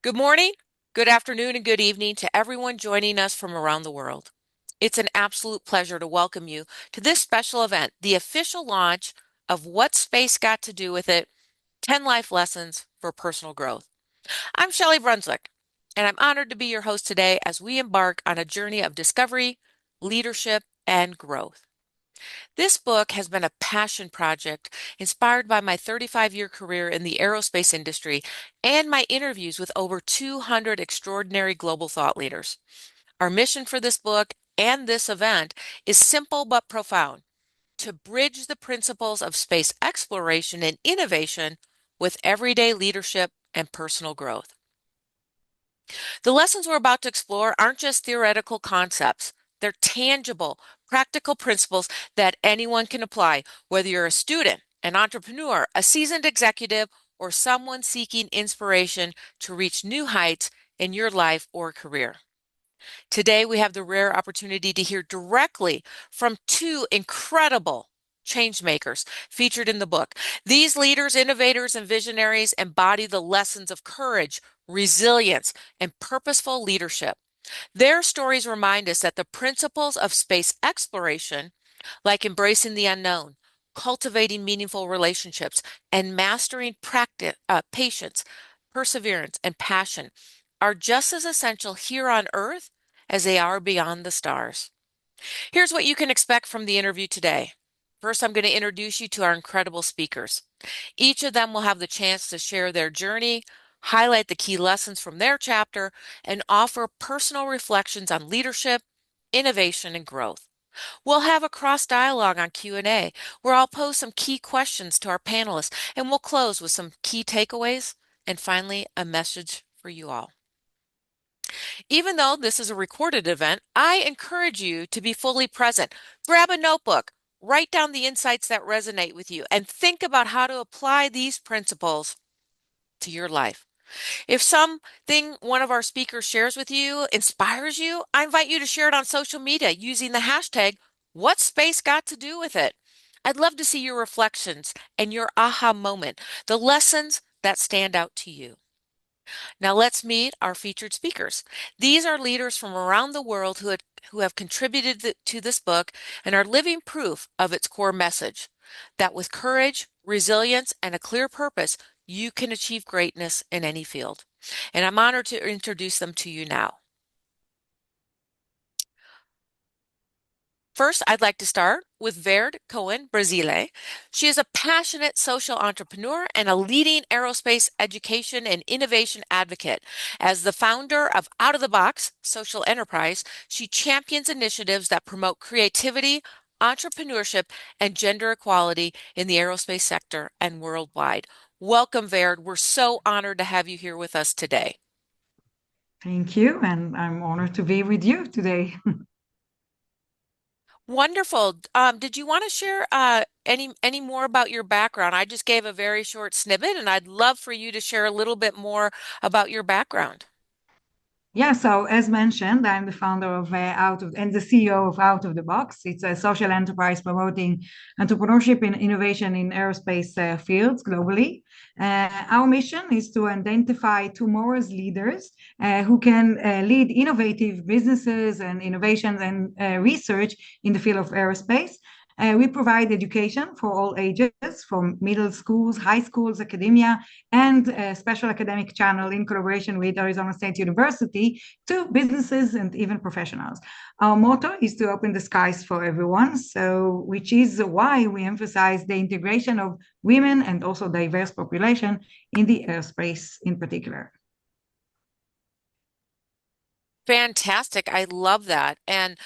Good morning, good afternoon, and good evening to everyone joining us from around the world. It's an absolute pleasure to welcome you to this special event, the official launch of What Space Got to Do with It 10 Life Lessons for Personal Growth. I'm Shelley Brunswick, and I'm honored to be your host today as we embark on a journey of discovery, leadership, and growth. This book has been a passion project inspired by my 35-year career in the aerospace industry and my interviews with over 200 extraordinary global thought leaders. Our mission for this book and this event is simple but profound: to bridge the principles of space exploration and innovation with everyday leadership and personal growth. The lessons we're about to explore aren't just theoretical concepts. They're tangible, practical principles that anyone can apply, whether you're a student, an entrepreneur, a seasoned executive, or someone seeking inspiration to reach new heights in your life or career. Today, we have the rare opportunity to hear directly from two incredible change makers featured in the book. These leaders, innovators, and visionaries embody the lessons of courage, resilience, and purposeful leadership. Their stories remind us that the principles of space exploration, like embracing the unknown, cultivating meaningful relationships, and mastering patience, perseverance, and passion, are just as essential here on Earth as they are beyond the stars. Here's what you can expect from the interview today. First, I'm going to introduce you to our incredible speakers. Each of them will have the chance to share their journey, highlight the key lessons from their chapter, and offer personal reflections on leadership, innovation, and growth. We'll have a cross dialogue on Q&A where I'll pose some key questions to our panelists, and we'll close with some key takeaways and finally a message for you all. Even though this is a recorded event, I encourage you to be fully present. Grab a notebook, write down the insights that resonate with you, and think about how to apply these principles to your life. If something one of our speakers shares with you inspires you, I invite you to share it on social media using the hashtag What's Space Got to Do with It? I'd love to see your reflections and your aha moment, the lessons that stand out to you. Now let's meet our featured speakers. These are leaders from around the world who have contributed to this book and are living proof of its core message, that with courage, resilience, and a clear purpose, you can achieve greatness in any field. And I'm honored to introduce them to you now. First, I'd like to start with Verde Cohen Brasile. She is a passionate social entrepreneur and a leading aerospace education and innovation advocate. As the founder of Out of the Box Social Enterprise, she champions initiatives that promote creativity, entrepreneurship, and gender equality in the aerospace sector and worldwide. Welcome, Verde. We're so honored to have you here with us today. Thank you, and I'm honored to be with you today. Wonderful. Did you want to share any more about your background? I just gave a very short snippet, and I'd love for you to share a little bit more about your background. Yeah, so as mentioned, I'm the founder of and the CEO of Out of the Box. It's a social enterprise promoting entrepreneurship and innovation in aerospace fields globally. Our mission is to identify tomorrow's leaders who can lead innovative businesses and innovations and research in the field of aerospace. We provide education for all ages, from middle schools, high schools, academia, and a special academic channel in collaboration with Arizona State University to businesses and even professionals. Our motto is to open the skies for everyone, so which is why we emphasize the integration of women and also diverse population in the airspace in particular. Fantastic. I love that. And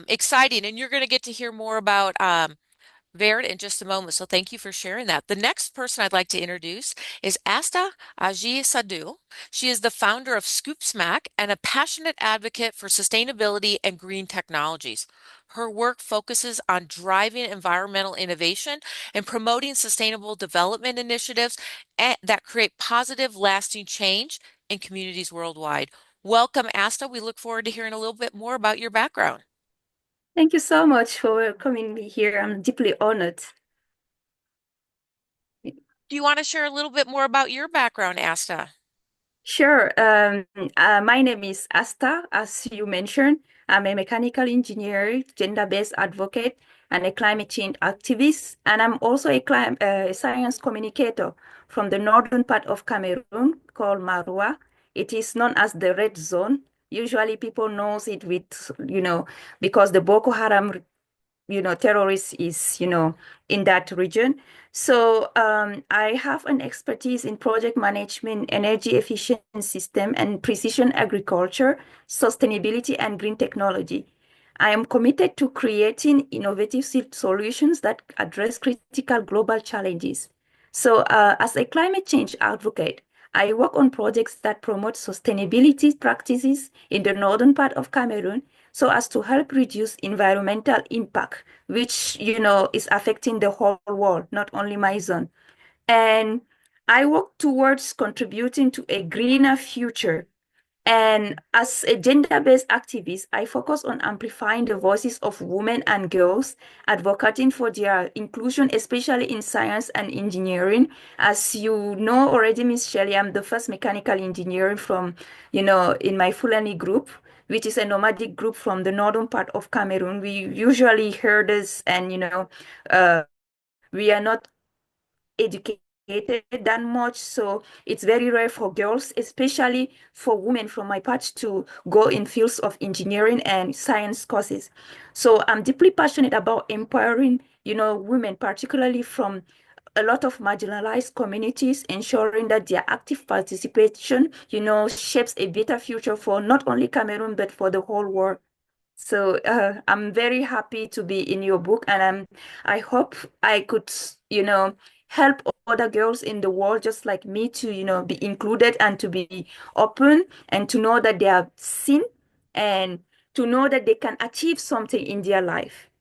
exciting. And you're going to get to hear more about Vered in just a moment. So thank you for sharing that. The next person I'd like to introduce is Asta Aji Sadhu. She is the founder of Scoop Smack and a passionate advocate for sustainability and green technologies. Her work focuses on driving environmental innovation and promoting sustainable development initiatives that create positive, lasting change in communities worldwide. Welcome, Asta. We look forward to hearing a little bit more about your background. Thank you so much for welcoming me here. I'm deeply honored. Do you want to share a little bit more about your background, Asta? Sure. My name is Asta, as you mentioned. I'm a mechanical engineer, gender-based advocate, and a climate change activist. And I'm also a science communicator from the northern part of Cameroon called Marua. It is known as the Red Zone. Usually people knows it with, because the Boko Haram terrorists is, in that region. So I have an expertise in project management, energy efficient system, and precision agriculture, sustainability, and green technology. I am committed to creating innovative solutions that address critical global challenges. So as a climate change advocate, I work on projects that promote sustainability practices in the northern part of Cameroon so as to help reduce environmental impact, which, is affecting the whole world, not only my zone. And I work towards contributing to a greener future. And as a gender-based activist, I focus on amplifying the voices of women and girls, advocating for their inclusion, especially in science and engineering. As you know already, Miss Shelley, I'm the first mechanical engineer from, in my Fulani group, which is a nomadic group from the northern part of Cameroon. We usually hear this and, uh, we are not educated that much. So it's very rare for girls, especially for women from my part, to go in fields of engineering and science courses. So I'm deeply passionate about empowering, women, particularly from a lot of marginalized communities, ensuring that their active participation, shapes a better future for not only Cameroon, but for the whole world. So I'm very happy to be in your book, and I hope I could, help other girls in the world just like me to, be included and to be open and to know that they are seen and to know that they can achieve something in their life.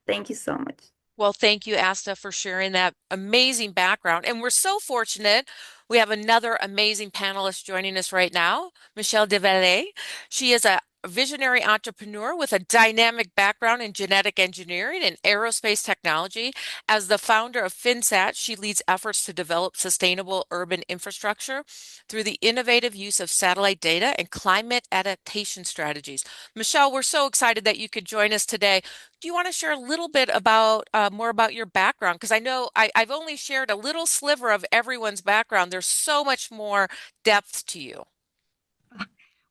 Thank you so much. Well, thank you, Asta, for sharing that amazing background. And we're so fortunate. We have another amazing panelist joining us right now, Michelle Devalet. She is a visionary entrepreneur with a dynamic background in genetic engineering and aerospace technology. As the founder of FinSat, she leads efforts to develop sustainable urban infrastructure through the innovative use of satellite data and climate adaptation strategies. Michelle, we're so excited that you could join us today. Do you want to share a little bit about more about your background? Because I know I've only shared a little sliver of everyone's background. There's so much more depth to you.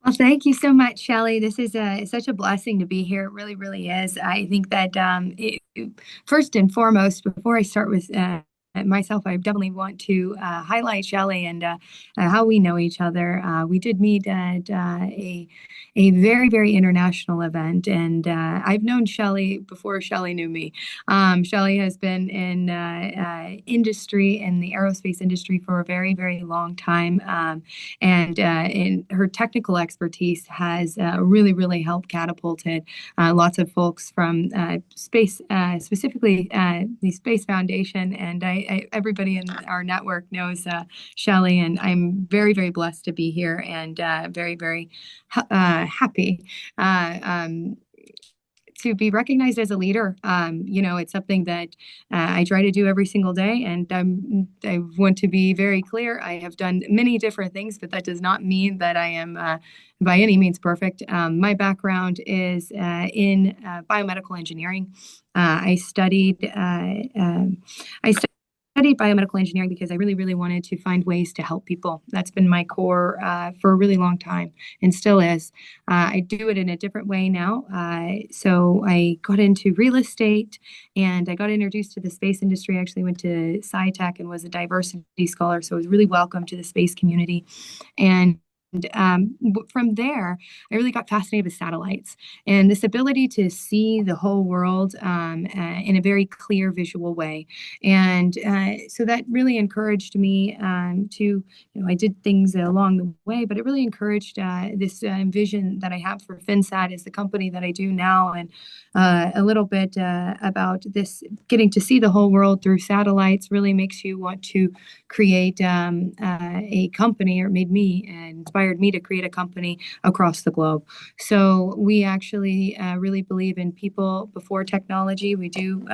Well, thank you so much, Shelley. This is such a blessing to be here. It really, really is. I think that first and foremost, before I start with myself, I definitely want to highlight Shelley and how we know each other. We did meet at a very, very international event, and I've known Shelley before Shelley knew me. Shelley has been in industry, in the aerospace industry, for a very, very long time. And in her technical expertise has really, really helped catapulted lots of folks from space, specifically the Space Foundation. And everybody in our network knows Shelley, and I'm very, very blessed to be here and very, very happy. To be recognized as a leader. It's something that I try to do every single day. And I want to be very clear. I have done many different things, but that does not mean that I am by any means perfect. My background is in biomedical engineering. I studied biomedical engineering because I really, really wanted to find ways to help people. That's been my core for a really long time and still is. I do it in a different way now. So I got into real estate and I got introduced to the space industry. I actually went to SciTech and was a diversity scholar. So I was really welcome to the space community. And from there, I really got fascinated with satellites and this ability to see the whole world in a very clear visual way. And so that really encouraged me to, I did things along the way, but it really encouraged this vision that I have for FinSat as the company that I do now. And a little bit about this, getting to see the whole world through satellites really makes you want to create a company, or made me inspired inspired me to create a company across the globe. So we actually really believe in people before technology. We do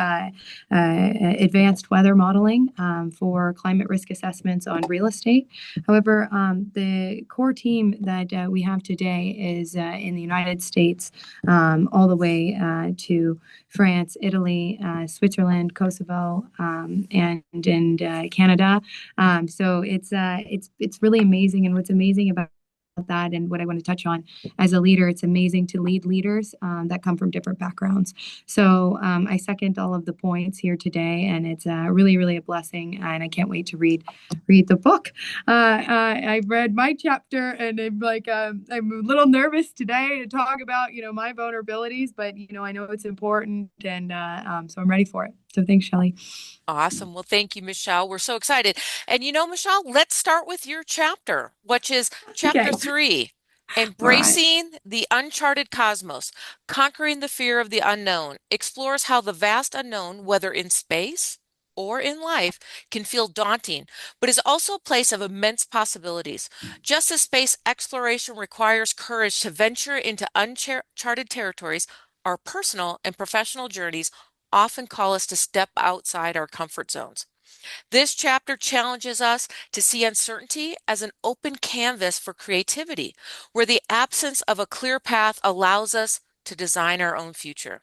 advanced weather modeling for climate risk assessments on real estate. However, the core team that we have today is in the United States, all the way to France, Italy, Switzerland, Kosovo, and Canada. So it's really amazing. And what's amazing about that, and what I want to touch on as a leader, it's amazing to lead leaders that come from different backgrounds. So I second all of the points here today, and it's really, really a blessing. And I can't wait to read the book. I've read my chapter, and I'm like, I'm a little nervous today to talk about, my vulnerabilities, but I know it's important, and so I'm ready for it. So thanks, Shelley. Awesome. Well, thank you, Michelle. We're so excited. And Michelle, let's start with your chapter, which is chapter Okay. 3, All right. Embracing the Uncharted Cosmos, Conquering the Fear of the Unknown, explores how the vast unknown, whether in space or in life, can feel daunting, but is also a place of immense possibilities. Just as space exploration requires courage to venture into uncharted territories, our personal and professional journeys often call us to step outside our comfort zones. This chapter challenges us to see uncertainty as an open canvas for creativity, where the absence of a clear path allows us to design our own future.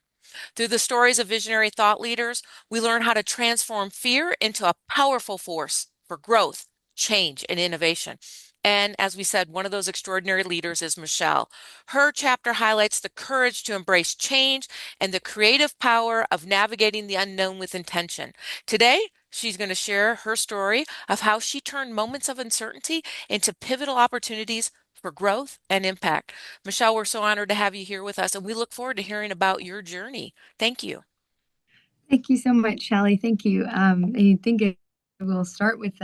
Through the stories of visionary thought leaders, we learn how to transform fear into a powerful force for growth, change, and innovation. And as we said, one of those extraordinary leaders is Michelle. Her chapter highlights the courage to embrace change and the creative power of navigating the unknown with intention. Today, she's going to share her story of how she turned moments of uncertainty into pivotal opportunities for growth and impact. Michelle, we're so honored to have you here with us, and we look forward to hearing about your journey. Thank you. Thank you so much, Shelley. Thank you. I think we'll start with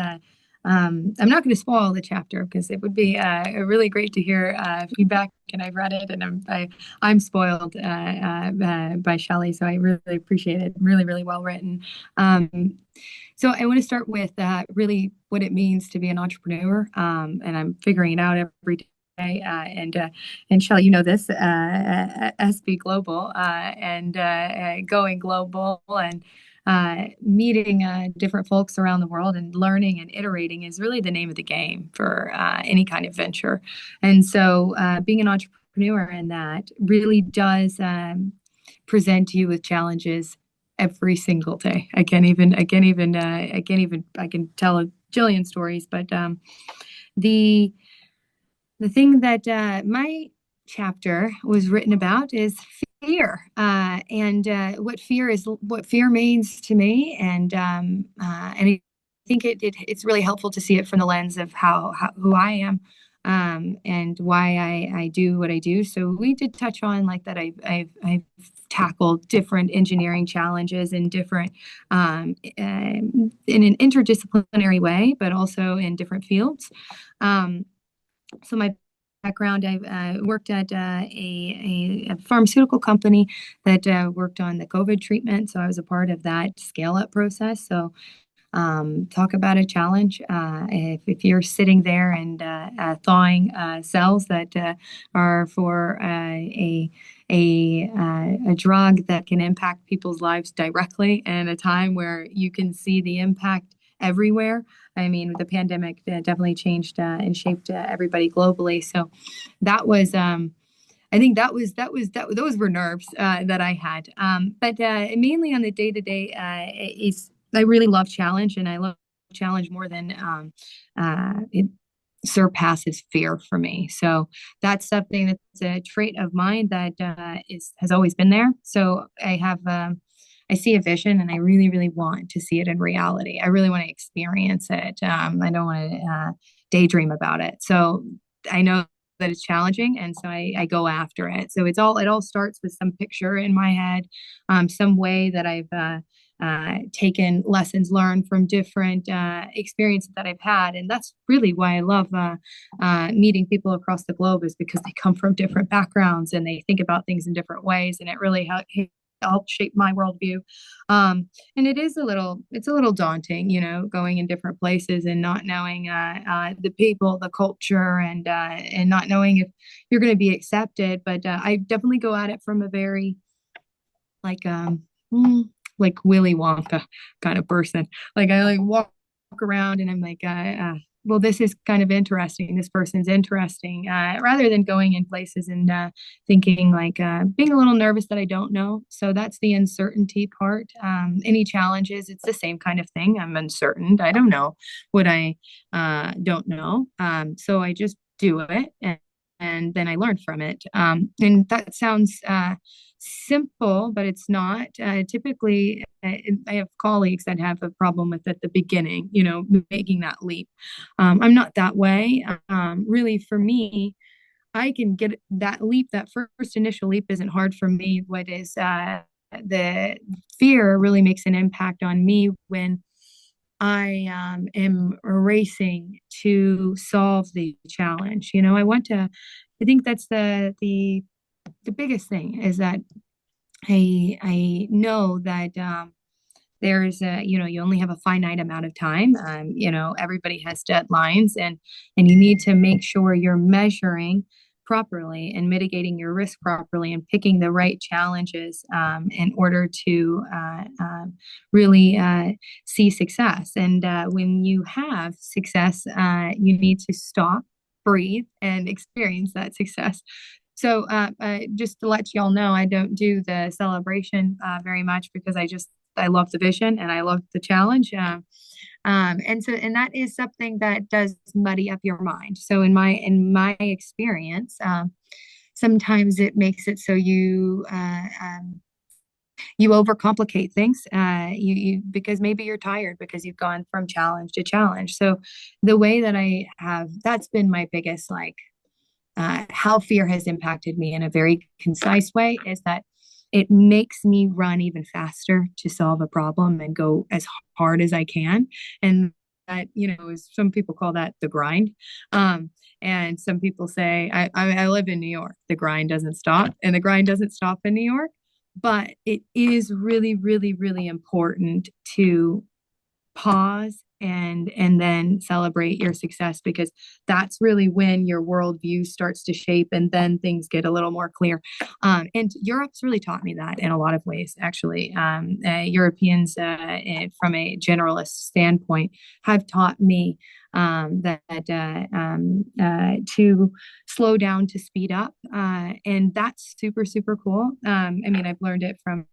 I'm not going to spoil the chapter because it would be really great to hear feedback. And I've read it, and I'm spoiled by Shelley, so I really appreciate it. Really, really well written. So I want to start with really what it means to be an entrepreneur, and I'm figuring it out every day. And Shelley, you know this, SB Global, and going global, and meeting different folks around the world and learning and iterating is really the name of the game for any kind of venture. And so being an entrepreneur in that really does present you with challenges every single day. I can tell a jillion stories, but the thing that my chapter was written about is fear, and what fear means to me, and I think it's really helpful to see it from the lens of how who I am, and why I do what I do. So we did touch on like that. I've tackled different engineering challenges in different in an interdisciplinary way, but also in different fields. So my background, I've worked at a pharmaceutical company that worked on the COVID treatment. So I was a part of that scale-up process. So talk about a challenge. If you're sitting there and thawing cells that are for a drug that can impact people's lives directly, and a time where you can see the impact everywhere. I mean, the pandemic definitely changed and shaped everybody globally. So that was, I think those were nerves that I had. But mainly on the day to day, I really love challenge, and I love challenge more than it surpasses fear for me. So that's something that's a trait of mine that has always been there. So I see a vision, and I really, really want to see it in reality. I really want to experience it. I don't want to daydream about it. So I know that it's challenging, and so I go after it. So it all starts with some picture in my head, some way that I've taken lessons learned from different experiences that I've had. And that's really why I love meeting people across the globe, is because they come from different backgrounds and they think about things in different ways. And it really helped shape my worldview. And it's a little daunting, going in different places and not knowing the people, the culture, and not knowing if you're going to be accepted. But I definitely go at it from a very like mm, like Willy Wonka kind of person. Like I like walk around and I'm like, well, this is kind of interesting. This person's interesting. Rather than going in places and thinking like being a little nervous that I don't know. So that's the uncertainty part. Any challenges, it's the same kind of thing. I'm uncertain. I don't know what I don't know. So I just do it and then I learn from it. And that sounds simple, but it's not. Typically, I have colleagues that have a problem with at the beginning, making that leap. I'm not that way. Really, for me, I can get that leap. That first initial leap isn't hard for me. What is the fear really makes an impact on me when I am racing to solve the challenge. I think that's the biggest thing is that I know that there's you only have a finite amount of time. Everybody has deadlines, and you need to make sure you're measuring properly and mitigating your risk properly and picking the right challenges in order to really see success. And when you have success, you need to stop, breathe, and experience that success. So just to let y'all know, I don't do the celebration very much because I love the vision and I love the challenge. And that is something that does muddy up your mind. So in my experience, sometimes it makes it so you overcomplicate things. You because maybe you're tired because you've gone from challenge to challenge. So the way that that's been my biggest how fear has impacted me in a very concise way is that it makes me run even faster to solve a problem and go as hard as I can. And that, some people call that the grind. And some people say, I live in New York, the grind doesn't stop, and the grind doesn't stop in New York. But it is really, really, really important to pause and then celebrate your success, because that's really when your worldview starts to shape and then things get a little more clear. And Europe's really taught me that in a lot of ways, actually. Europeans, from a generalist standpoint, have taught me that to slow down to speed up. And that's super, super cool. I mean, I've learned it from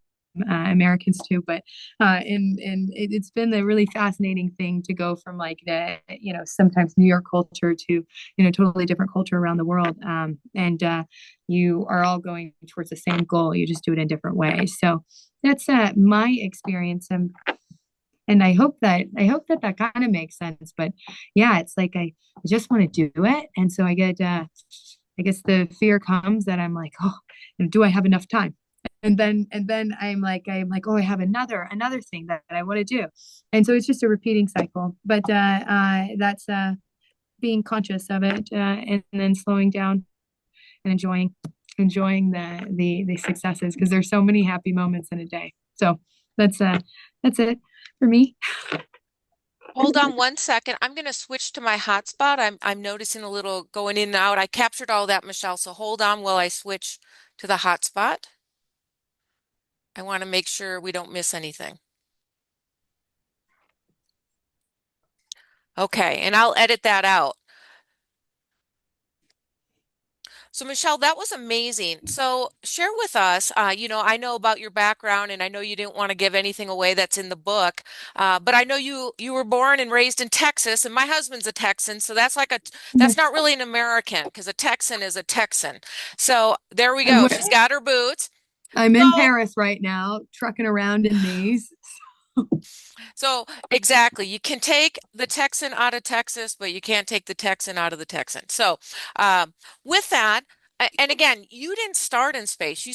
Americans too, but it's been a really fascinating thing to go from like the sometimes New York culture to totally different culture around the world, and you are all going towards the same goal. You just do it in different ways. So that's my experience, and I hope that kind of makes sense. But yeah, it's like I just want to do it, and so I get I guess the fear comes that I'm like, oh, do I have enough time? And then I'm like, oh, I have another thing that I want to do. And so it's just a repeating cycle. But that's being conscious of it, and then slowing down and enjoying the successes, because there's so many happy moments in a day. So that's it for me. Hold on one second. I'm going to switch to my hotspot. I'm noticing a little going in and out. I captured all that, Michelle, so hold on while I switch to the hotspot. I want to make sure we don't miss anything. Okay, and I'll edit that out. So Michelle, that was amazing. So share with us, I know about your background, and I know you didn't want to give anything away that's in the book, but I know you were born and raised in Texas, and my husband's a Texan, so that's not really an American, because a Texan is a Texan. So there we And go. She's got her boots. I'm in So Paris right now, trucking around in these. So exactly, you can take the Texan out of Texas, but you can't take the Texan out of the Texan. So with that, and again, you didn't start in space. You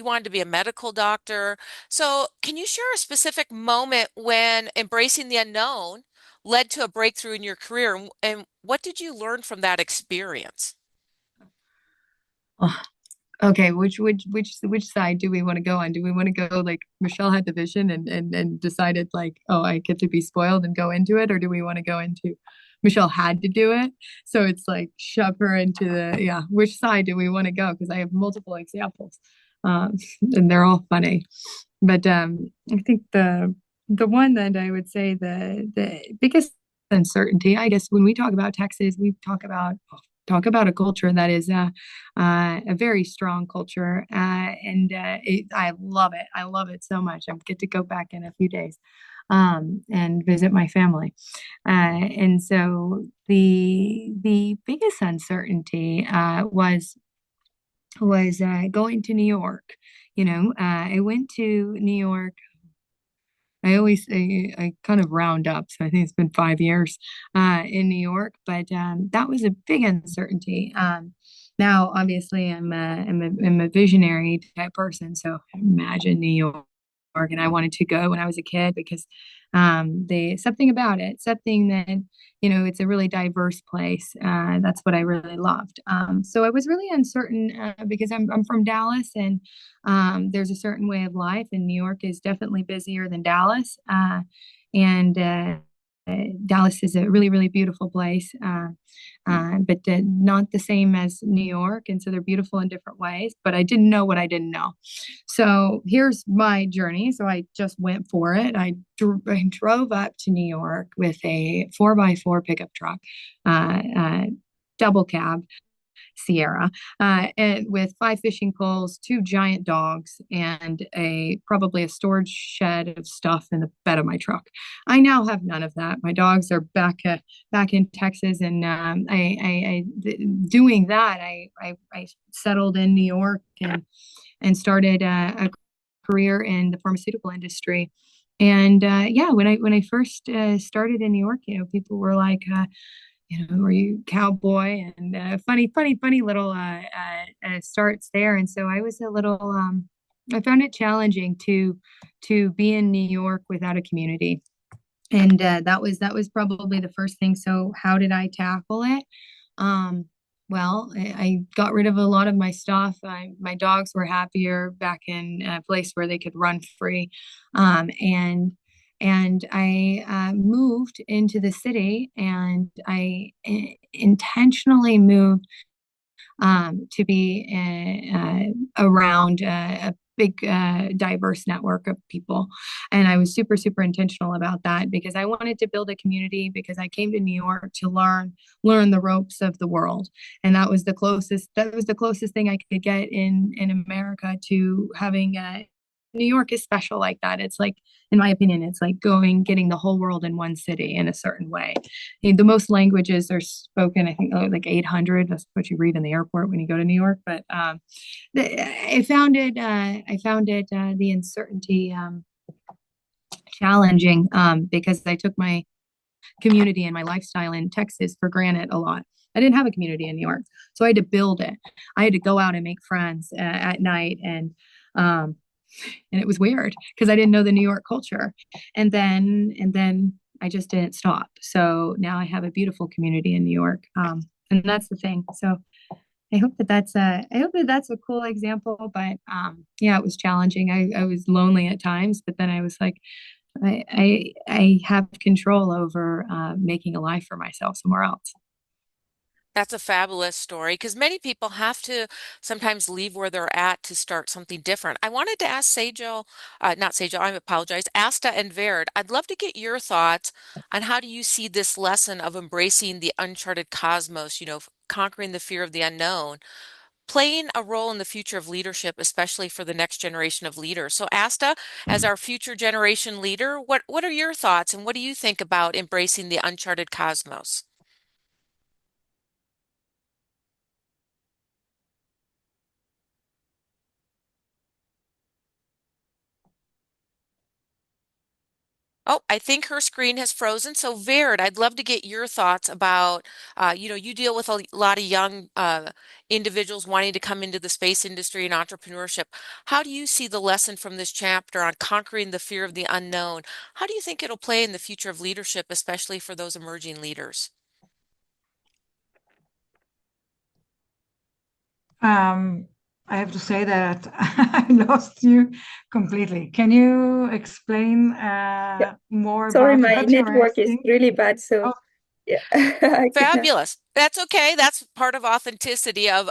wanted to be a medical doctor. So can you share a specific moment when embracing the unknown led to a breakthrough in your career, and what did you learn from that experience? Oh, Okay, which side do we want to go on? Do we want to go like Michelle had the vision and decided like, oh, I get to be spoiled and go into it, or do we want to go into Michelle had to do it? So it's like shove her into the yeah, which side do we want to go? Because I have multiple examples. And they're all funny. But I think the one that I would say the biggest uncertainty, I guess, when we talk about Texas, we talk about a culture that is a very strong culture, and I love it. I love it so much. I get to go back in a few days and visit my family, and so the biggest uncertainty was going to New York. I went to New York. I kind of round up, so I think it's been 5 years in New York, but that was a big uncertainty. Now, obviously, I'm a visionary type person, so imagine New York, and I wanted to go when I was a kid because they something about it, something that it's a really diverse place. That's what I really loved. So I was really uncertain because I'm from Dallas, and there's a certain way of life, and New York is definitely busier than Dallas. And Dallas is a really, really beautiful place, but not the same as New York. And so they're beautiful in different ways. But I didn't know what I didn't know. So here's my journey. So I just went for it. I drove up to New York with a 4x4 pickup truck, double cab. Sierra, and with 5 fishing poles, 2 giant dogs, and probably a storage shed of stuff in the bed of my truck. I now have none of that. My dogs are back in Texas, and doing that, I settled in New York and started a career in the pharmaceutical industry. And yeah, when I first started in New York, people were like, were you cowboy and funny little starts there. And so I was a little, I found it challenging to be in New York without a community. And that was probably the first thing. So how did I tackle it? Um, well, I got rid of a lot of my stuff. My dogs were happier back in a place where they could run free. And I moved into the city, and I intentionally moved to be around a big, diverse network of people. And I was super, super intentional about that because I wanted to build a community because I came to New York to learn the ropes of the world. And that was the closest thing I could get in America to having New York is special like that. It's like, in my opinion, it's like getting the whole world in one city in a certain way. The most languages are spoken, I think, like 800. That's what you read in the airport when you go to New York. But I found it the uncertainty challenging because I took my community and my lifestyle in Texas for granted a lot. I didn't have a community in New York, so I had to build it. I had to go out and make friends at night, um, and it was weird because I didn't know the New York culture. And then I just didn't stop. So now I have a beautiful community in New York, and that's the thing. So I hope that that's a cool example. But yeah, it was challenging. I was lonely at times, but then I was like, I have control over making a life for myself somewhere else. That's a fabulous story because many people have to sometimes leave where they're at to start something different. I wanted to ask Sejal, not Sejal, I apologize, Asta and Verd. I'd love to get your thoughts on how do you see this lesson of embracing the uncharted cosmos, conquering the fear of the unknown, playing a role in the future of leadership, especially for the next generation of leaders. So, Asta, as our future generation leader, what are your thoughts and what do you think about embracing the uncharted cosmos? Oh, I think her screen has frozen. So, Vered, I'd love to get your thoughts about, you deal with a lot of young individuals wanting to come into the space industry and entrepreneurship. How do you see the lesson from this chapter on conquering the fear of the unknown? How do you think it'll play in the future of leadership, especially for those emerging leaders? Um, I have to say that I lost you completely. Can you explain Yeah. more Sorry, about my what you're network is asking? really bad, Oh, so yeah, I cannot. Fabulous. That's okay. That's part of authenticity of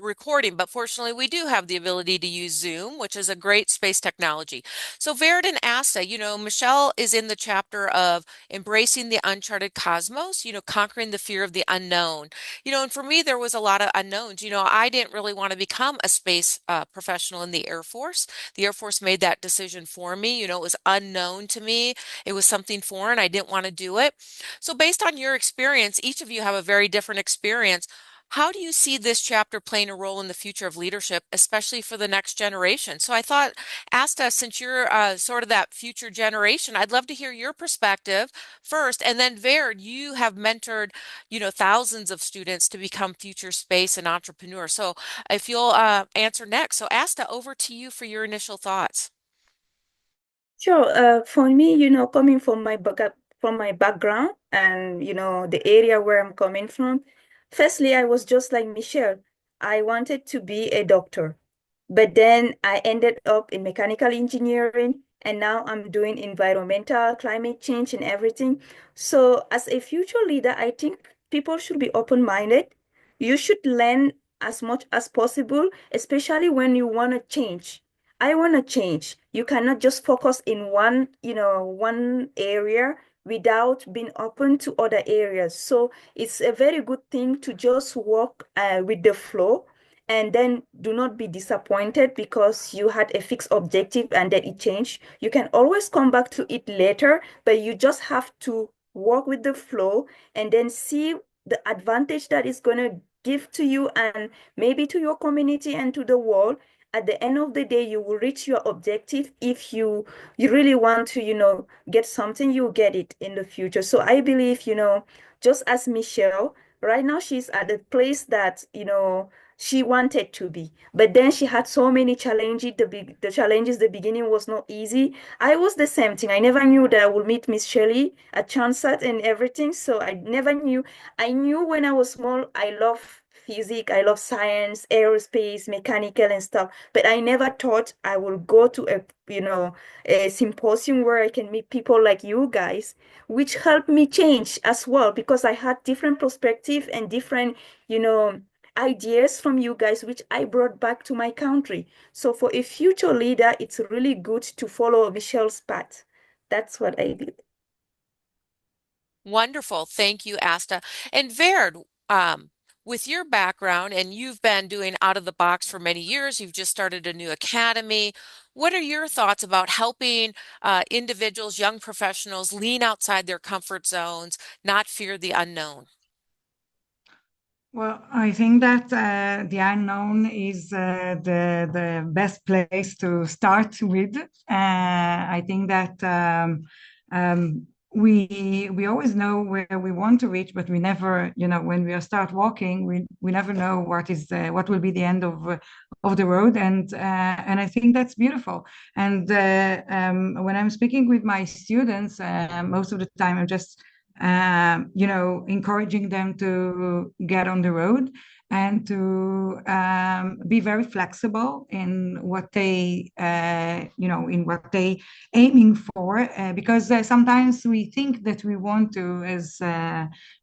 recording. But fortunately, we do have the ability to use Zoom, which is a great space technology. So, Vered and Asta, Michelle is in the chapter of embracing the uncharted cosmos, conquering the fear of the unknown. And for me, there was a lot of unknowns. I didn't really want to become a space professional in the Air Force. The Air Force made that decision for me. It was unknown to me. It was something foreign. I didn't want to do it. So, based on your experience, each of you have a very different experience. How do you see this chapter playing a role in the future of leadership, especially for the next generation? So, I thought, Asta, since you're sort of that future generation, I'd love to hear your perspective first. And then, Verd, you have mentored, thousands of students to become future space and entrepreneurs. So, if you'll answer next. So, Asta, over to you for your initial thoughts. Sure. For me, coming from from my background and the area where I'm coming from, firstly, I was just like Michelle. I wanted to be a doctor, but then I ended up in mechanical engineering, and now I'm doing environmental, climate change, and everything. So, as a future leader, I think people should be open-minded. You should learn as much as possible, especially when you want to change. I want to change. You cannot just focus in one area without being open to other areas. So it's a very good thing to just walk with the flow and then do not be disappointed because you had a fixed objective and then it changed. You can always come back to it later, but you just have to walk with the flow and then see the advantage that it's going to give to you and maybe to your community and to the world. At the end of the day, you will reach your objective. If you really want to get something, you get it in the future. So I believe, just as Michelle, right now she's at the place that she wanted to be, but then she had so many challenges. The challenges, the beginning was not easy. I was the same thing. I never knew that I would meet Miss Shelley at Chansat and everything, so I never knew. I knew when I was small I love physics, I love science, aerospace, mechanical and stuff, but I never thought I would go to a symposium where I can meet people like you guys, which helped me change as well because I had different perspective and different, you know, ideas from you guys, which I brought back to my country. So for a future leader, it's really good to follow Michelle's path. That's what I did. Wonderful. Thank you, Asta. And Verd, um, with your background, and you've been doing out of the box for many years, you've just started a new academy. What are your thoughts about helping individuals, young professionals, lean outside their comfort zones, not fear the unknown? well, I think that the unknown is the best place to start with. I think that we always know where we want to reach, but we never, when we start walking, we never know what will be the end of the road, and I think that's beautiful. And when I'm speaking with my students, most of the time I'm just encouraging them to get on the road and to be very flexible in what they aiming for, because sometimes we think that we want to, as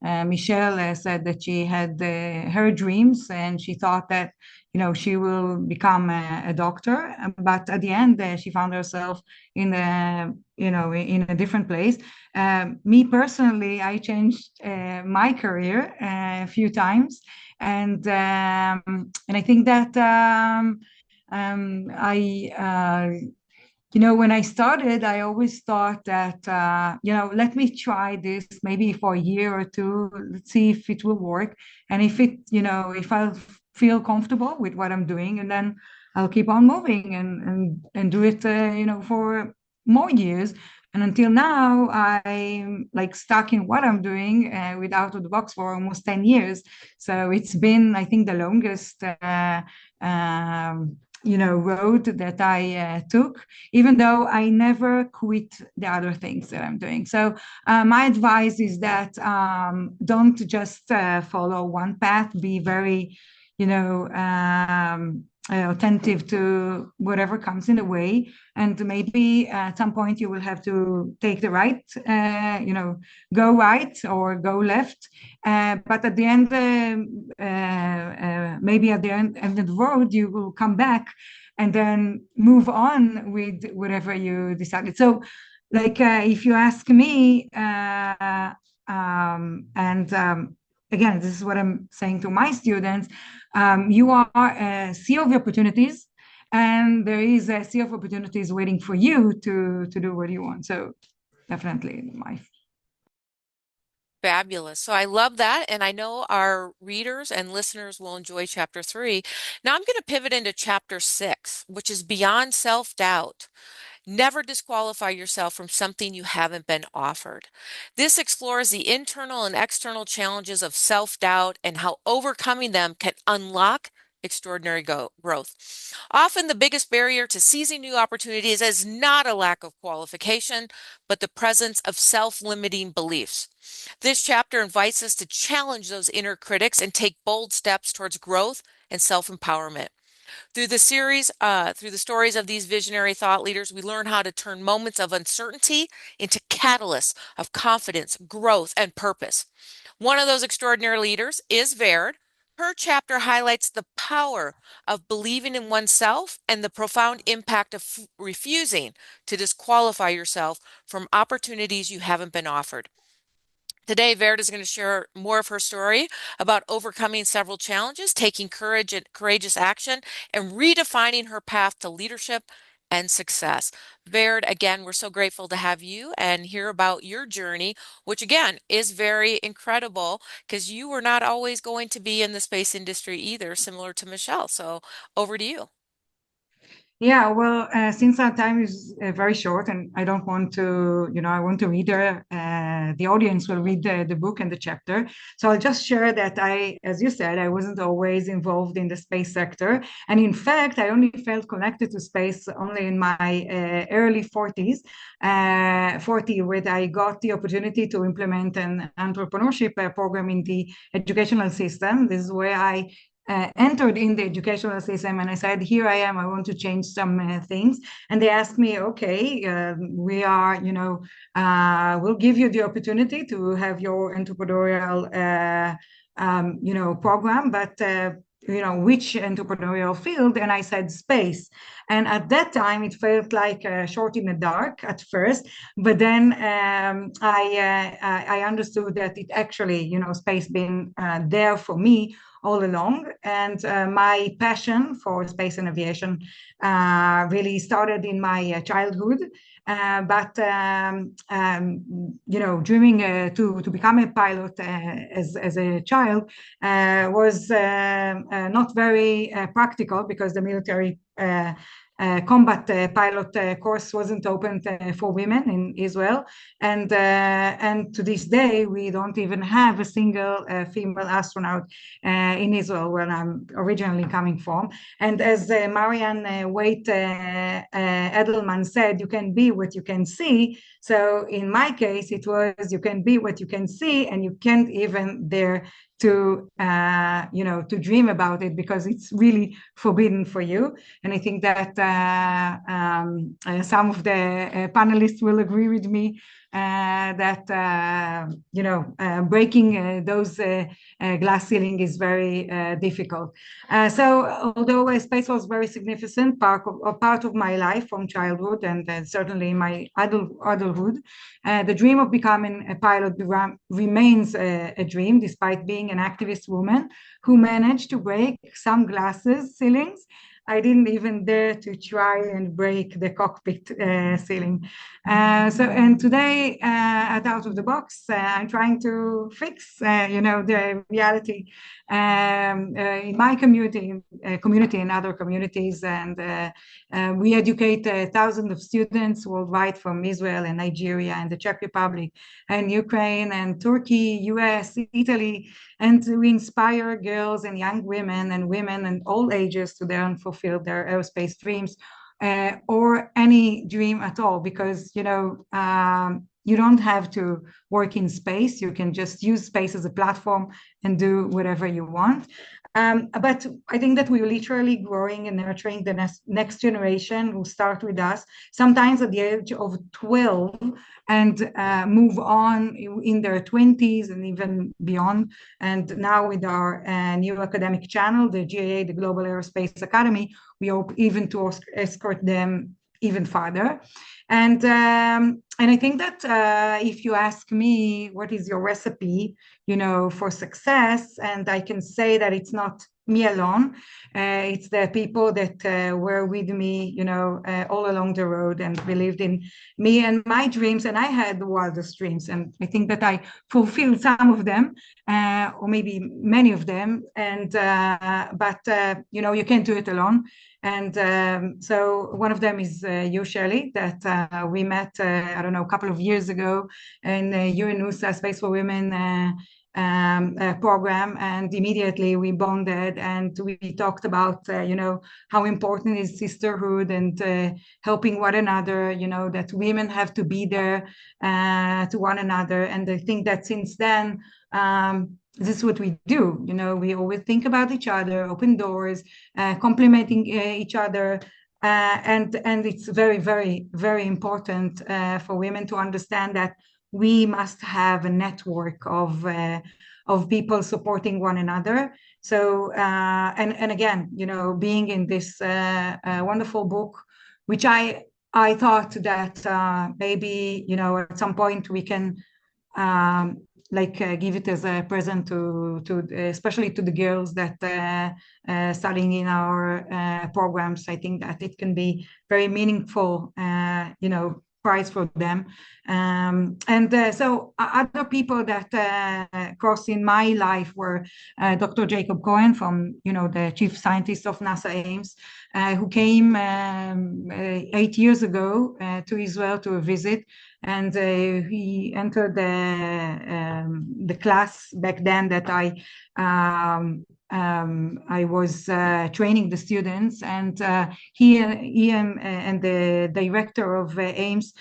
Michelle said, that she had her dreams and she thought that she will become a doctor, but at the end she found herself in a different place. Me personally, I changed my career a few times, and I think that I when I started, I always thought that let me try this maybe for a year or two. Let's see if it will work, and if I'll feel comfortable with what I'm doing, and then I'll keep on moving and do it for more years. And until now, I'm like stuck in what I'm doing with Out of the Box for almost 10 years. So it's been, I think, the longest road that I took, even though I never quit the other things that I'm doing. So my advice is that don't just follow one path. Be very, attentive to whatever comes in the way, and maybe at some point you will have to take the right, go right or go left. But at the end, maybe at the end of the road, you will come back and then move on with whatever you decided. So, like, if you ask me, again, this is what I'm saying to my students. You are a sea of opportunities, and there is a sea of opportunities waiting for you to do what you want. So definitely my Fabulous. So I love that. And I know our readers and listeners will enjoy chapter 3. Now I'm going to pivot into chapter 6, which is beyond self-doubt. Never disqualify yourself from something you haven't been offered. This explores the internal and external challenges of self-doubt and how overcoming them can unlock extraordinary growth. Often the biggest barrier to seizing new opportunities is not a lack of qualification, but the presence of self-limiting beliefs. This chapter invites us to challenge those inner critics and take bold steps towards growth and self-empowerment. Through the stories of these visionary thought leaders, we learn how to turn moments of uncertainty into catalysts of confidence, growth, and purpose. One of those extraordinary leaders is Verd. Her chapter highlights the power of believing in oneself and the profound impact of refusing to disqualify yourself from opportunities you haven't been offered. Today, Verd is going to share more of her story about overcoming several challenges, taking courageous action, and redefining her path to leadership and success. Verd, again, we're so grateful to have you and hear about your journey, which again is very incredible because you were not always going to be in the space industry either, similar to Michelle. So over to you. Yeah, well, since our time is very short, and I don't want to, I want to read the audience will read the book and the chapter. So I'll just share that as you said, I wasn't always involved in the space sector. And in fact, I only felt connected to space only in my early 40s, 40, where I got the opportunity to implement an entrepreneurship program in the educational system. This is where I entered in the educational system, and I said, here I am, I want to change some things. And they asked me, okay, we are, we'll give you the opportunity to have your entrepreneurial, program, but which entrepreneurial field? And I said space. And at that time, it felt like a shot in the dark at first, but then I understood that it actually, space been there for me all along. And my passion for space and aviation really started in my childhood. But dreaming to become a pilot as a child was not very practical, because the military combat pilot course wasn't open for women in Israel, and to this day we don't even have a single female astronaut in Israel, where I'm originally coming from. And as Marianne Waite Edelman said, you can be what you can see. So in my case, it was you can be what you can see, and you can't even dare to to dream about it, because it's really forbidden for you. And I think that some of the panelists will agree with me that breaking those glass ceiling is very difficult. So although space was very significant part of my life from childhood, and certainly in my adulthood, the dream of becoming a pilot remains a dream, despite being an activist woman who managed to break some glasses ceilings. I didn't even dare to try and break the cockpit ceiling. And today at Out of the Box, I'm trying to fix, the reality in my community and other communities. And we educate thousands of students worldwide, from Israel and Nigeria and the Czech Republic and Ukraine and Turkey, US, Italy, and we inspire girls and young women and all ages to then fulfill their aerospace dreams, or any dream at all, because you don't have to work in space. You can just use space as a platform and do whatever you want. But I think that we're literally growing and nurturing the next generation who start with us, sometimes at the age of 12, and move on in their 20s and even beyond. And now with our new academic channel, the GAA, the Global Aerospace Academy, we hope even to escort them even farther. And I think that if you ask me, what is your recipe, for success? And I can say that it's not me alone. It's the people that were with me, all along the road and believed in me and my dreams. And I had the wildest dreams. And I think that I fulfilled some of them, or maybe many of them. And but you can't do it alone. And so one of them is you, Shelley, that we met, I don't know, a couple of years ago in UNUSA Space for Women program, and immediately we bonded and we talked about how important is sisterhood and helping one another, that women have to be there to one another. And I think that since then, this is what we do. We always think about each other, open doors, complementing each other. And it's very, very, very important for women to understand that we must have a network of people supporting one another. So and again, being in this wonderful book, which I thought that maybe at some point we can give it as a present to especially to the girls that studying in our programs. I think that it can be very meaningful, prize for them. So other people that crossed in my life were Dr. Jacob Cohen, from the chief scientist of NASA Ames, who came 8 years ago to Israel to visit. And he entered the class back then that I was training the students, and he and the director of Ames,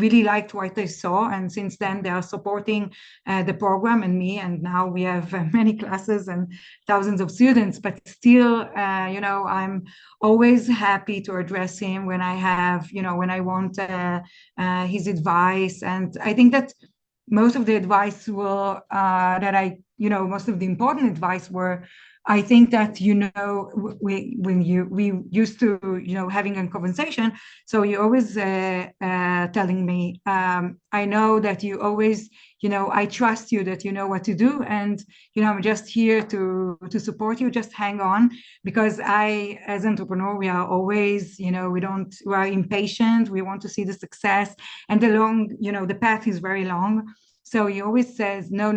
really liked what they saw, and since then they are supporting the program and me, and now we have many classes and thousands of students. But still, I'm always happy to address him when I want his advice. And I think that most of the advice most of the important advice were, I think that, we used to, having a conversation. So you always telling me, I know that you always, I trust you, that you know what to do. And, I'm just here to support you. Just hang on, because as entrepreneur, we are always, we are impatient. We want to see the success, and the path is very long. So he always says, no,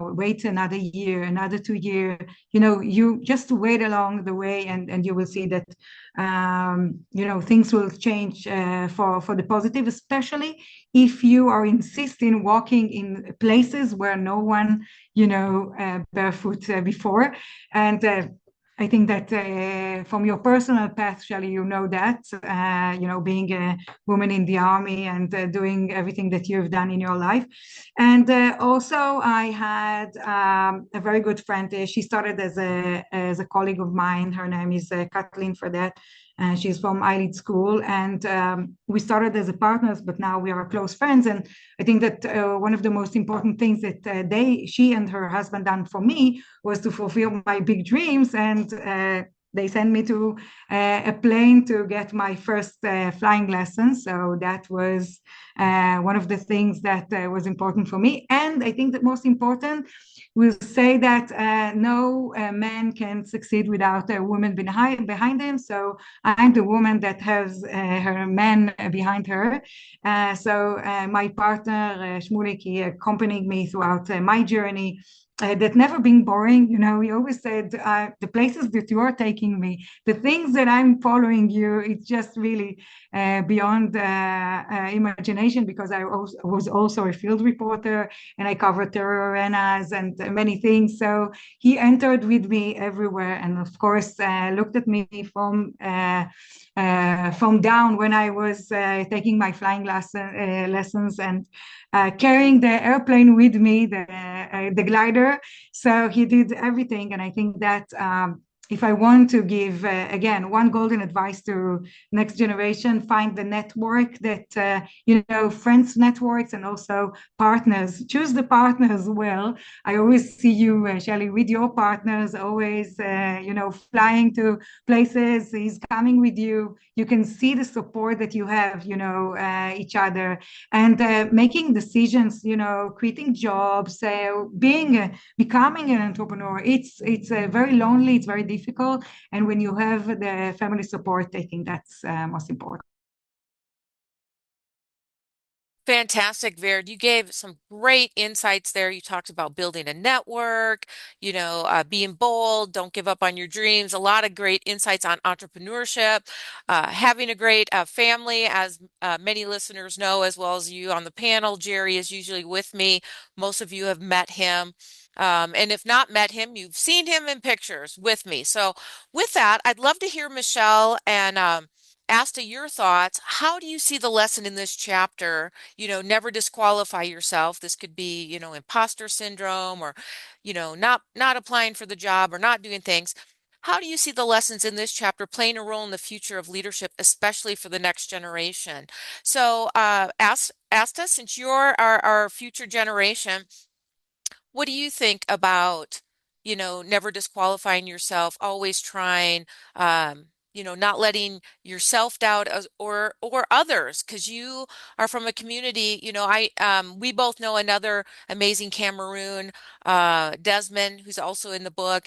wait another year, another 2 years, you just wait along the way, and you will see that, things will change for the positive, especially if you are insisting walking in places where no one, barefoot before. And I think that from your personal path, Shelley, that, being a woman in the army and doing everything that you've done in your life. And also I had a very good friend. She started as a colleague of mine. Her name is Kathleen Fredette. She's from Eyelid School, and we started as partners, but now we are close friends. And I think that one of the most important things that she and her husband done for me was to fulfill my big dreams. And they sent me to a plane to get my first flying lessons. So that was one of the things that was important for me. And I think that most important, will say that no man can succeed without a woman behind him. So I'm the woman that has her man behind her. So my partner, Shmulik, he accompanied me throughout my journey. That never been boring. He always said, the places that you are taking me, the things that I'm following you, it's just really beyond imagination, because I was also a field reporter, and I covered terror arenas and many things. So he entered with me everywhere, and of course looked at me from down when I was taking my flying lessons, and carrying the airplane with me, the glider. So he did everything. And I think that if I want to give, again, one golden advice to next generation, find the network that, friends networks and also partners. Choose the partners well. I always see you, Shelley, with your partners, always, flying to places. He's coming with you. You can see the support that you have, each other, and making decisions, quitting jobs, becoming an entrepreneur. It's very lonely. It's very difficult. And when you have the family support, I think that's most important. Fantastic, Vered. You gave some great insights there. You talked about building a network, being bold, don't give up on your dreams. A lot of great insights on entrepreneurship, having a great family, as many listeners know, as well as you on the panel. Jerry is usually with me. Most of you have met him. And if not met him, you've seen him in pictures with me. So with that, I'd love to hear Michelle and Asta, your thoughts. How do you see the lesson in this chapter? Never disqualify yourself. This could be, imposter syndrome or, not applying for the job or not doing things. How do you see the lessons in this chapter playing a role in the future of leadership, especially for the next generation? So, Asta, since you're our future generation, what do you think about, never disqualifying yourself, always trying, not letting yourself doubt or others, because you are from a community, we both know another amazing Cameroon, Desmond, who's also in the book,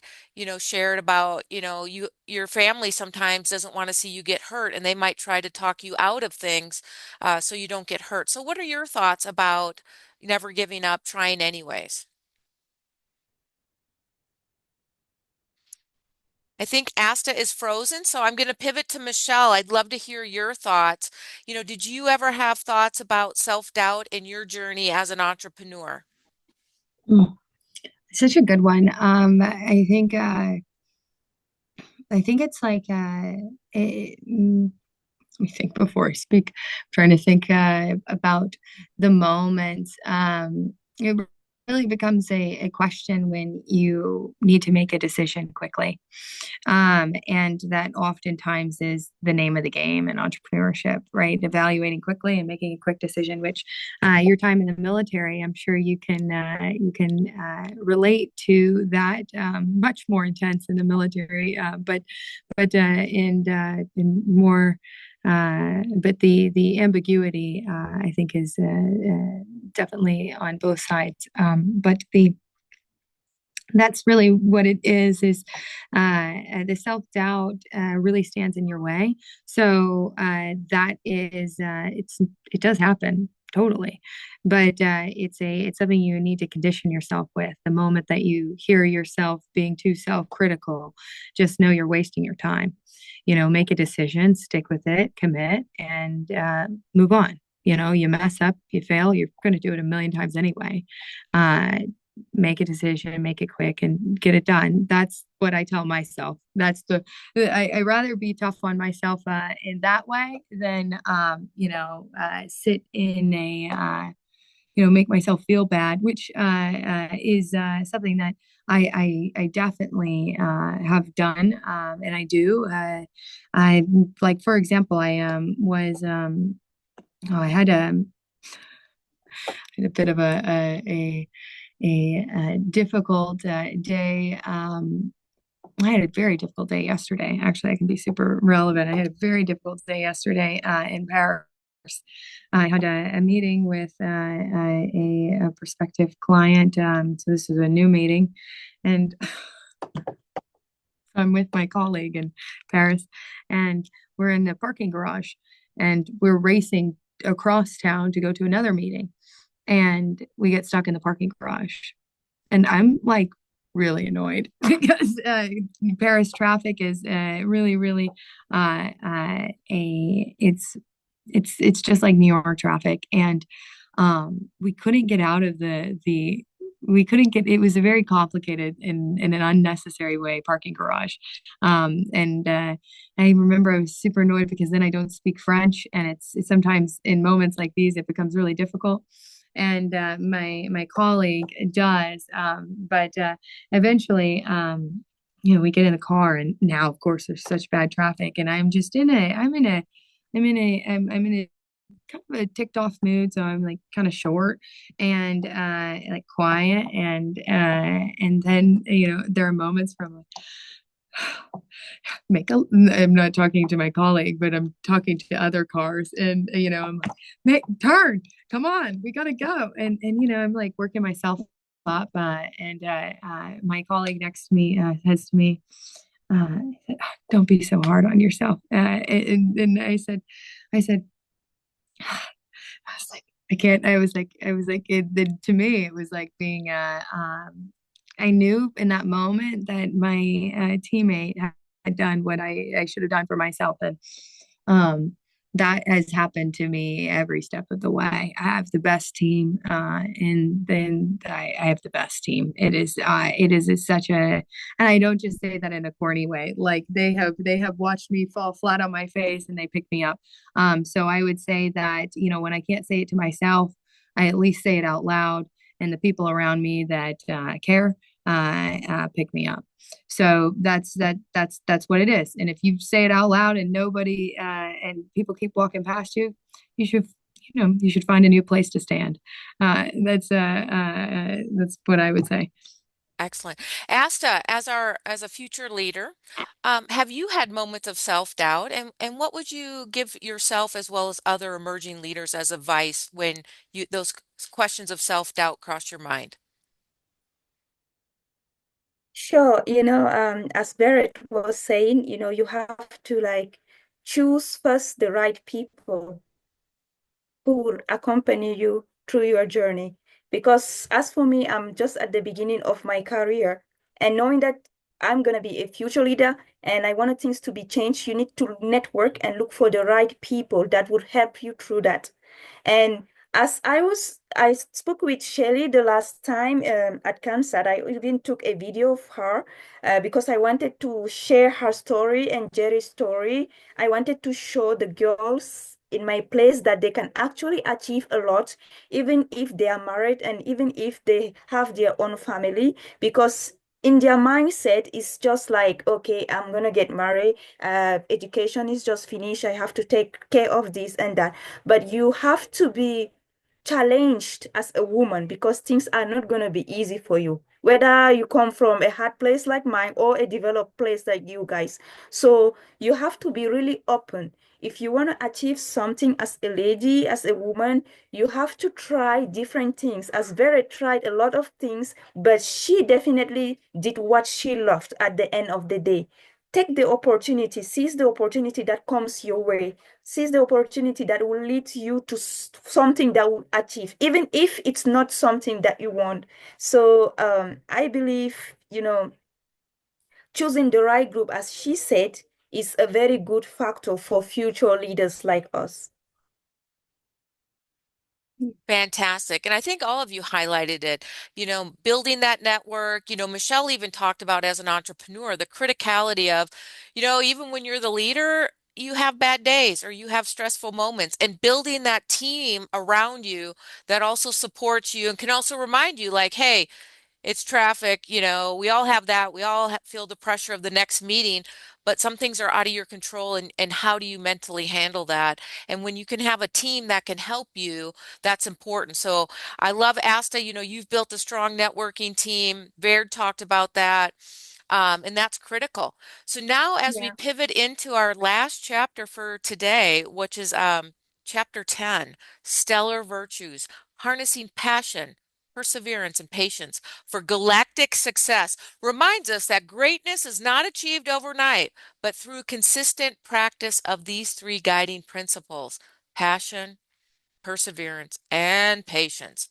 shared about, your family sometimes doesn't want to see you get hurt and they might try to talk you out of things so you don't get hurt. So what are your thoughts about never giving up, trying anyways? I think Asta is frozen, so I'm going to pivot to Michelle. I'd love to hear your thoughts. Did you ever have thoughts about self-doubt in your journey as an entrepreneur? Mm, such a good one. I think it's like let me think before I speak. I'm trying to think about the moments. It really becomes a question when you need to make a decision quickly. And that oftentimes is the name of the game in entrepreneurship, right? Evaluating quickly and making a quick decision, which your time in the military, I'm sure you can relate to that, much more intense in the military, in more but the ambiguity, I think, is definitely on both sides. But that's really what it is the self-doubt really stands in your way. So that is it does happen totally, but it's something you need to condition yourself with. The moment that you hear yourself being too self-critical, just know you're wasting your time. Make a decision, stick with it, commit, and move on. You mess up, you fail, you're going to do it a million times anyway. Make a decision, make it quick, and get it done. That's what I tell myself. I rather be tough on myself in that way than sit in make myself feel bad, which is something that I definitely have done, and I do. I like, for example, I was I had a bit of a difficult day. I had a very difficult day yesterday. Actually, I can be super relevant. I had a very difficult day yesterday in Paris. I had a meeting with a prospective client. So this is a new meeting, and I'm with my colleague in Paris, and we're in the parking garage, and we're racing across town to go to another meeting, and we get stuck in the parking garage. And I'm like really annoyed because Paris traffic is really, really it's just like New York traffic, and we couldn't get out of the we couldn't get it was a very complicated in an unnecessary way parking garage, and I remember I was super annoyed because then I don't speak French, and it's sometimes in moments like these it becomes really difficult. and my colleague does. But eventually, we get in the car, and now, of course, there's such bad traffic, and I'm in a kind of a ticked off mood, so I'm like kind of short and like quiet, and then there are moments from like I'm not talking to my colleague, but I'm talking to other cars, and I'm like, turn, come on, we gotta go, and I'm like working myself up, and my colleague next to me says to me, uh, "Don't be so hard on yourself," and I said, I was like, I can't. I was like, to me, it was like being I knew in that moment that my teammate had done what I should have done for myself. And um, that has happened to me every step of the way. I have the best team, and then I have the best team. It is such a, and I don't just say that in a corny way. Like they have watched me fall flat on my face and they pick me up. So I would say that, when I can't say it to myself, I at least say it out loud, and the people around me that care pick me up. So that's what it is. And if you say it out loud and nobody and people keep walking past you, you should you should find a new place to stand. That's what I would say. Excellent. Asta, as a future leader, have you had moments of self-doubt, and what would you give yourself as well as other emerging leaders as advice when those questions of self-doubt cross your mind? Sure, as Barrett was saying, you have to like choose first the right people who will accompany you through your journey. Because as for me, I'm just at the beginning of my career, and knowing that I'm going to be a future leader and I wanted things to be changed, you need to network and look for the right people that would help you through that. And I spoke with Shelly the last time at Kansas. I even took a video of her because I wanted to share her story and Jerry's story. I wanted to show the girls in my place that they can actually achieve a lot, even if they are married and even if they have their own family, because in their mindset, it's just like, okay, I'm gonna get married. Education is just finished. I have to take care of this and that. But you have to be challenged as a woman because things are not going to be easy for you, whether you come from a hard place like mine or a developed place like you guys. So you have to be really open. If you want to achieve something as a lady, as a woman, you have to try different things. As Vera tried a lot of things, but she definitely did what she loved at the end of the day. Take the opportunity, seize the opportunity that comes your way, seize the opportunity that will lead you to something that will achieve, even if it's not something that you want. So I believe, choosing the right group, as she said, is a very good factor for future leaders like us. Fantastic. And I think all of you highlighted it, building that network. Michelle even talked about as an entrepreneur, the criticality of, even when you're the leader, you have bad days or you have stressful moments, and building that team around you that also supports you and can also remind you like, hey, it's traffic, we all have that. We all feel the pressure of the next meeting, but some things are out of your control, and how do you mentally handle that? And when you can have a team that can help you, that's important. So I love Asta, you've built a strong networking team. Baird talked about that. And that's critical. So now as we Yeah. pivot into our last chapter for today, which is chapter 10, Stellar Virtues, Harnessing Passion, Perseverance, and Patience for Galactic Success, reminds us that greatness is not achieved overnight, but through consistent practice of these three guiding principles: passion, perseverance, and patience.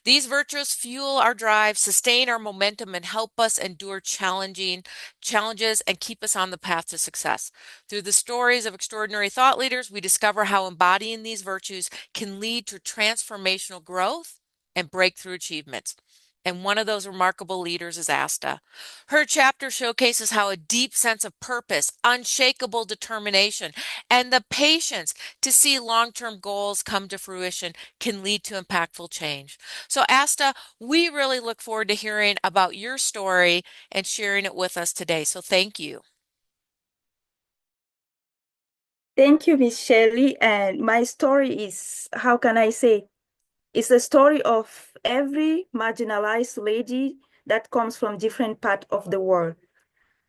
These virtues fuel our drive, sustain our momentum, and help us endure challenging challenges and keep us on the path to success. Through the stories of extraordinary thought leaders, we discover how embodying these virtues can lead to transformational growth and breakthrough achievements. And one of those remarkable leaders is Asta. Her chapter showcases how a deep sense of purpose, unshakable determination, and the patience to see long-term goals come to fruition can lead to impactful change. So, Asta, we really look forward to hearing about your story and sharing it with us today. So, thank you. Thank you, Miss Shelley. And my story is, how can I say, it's a story of every marginalized lady that comes from different part of the world.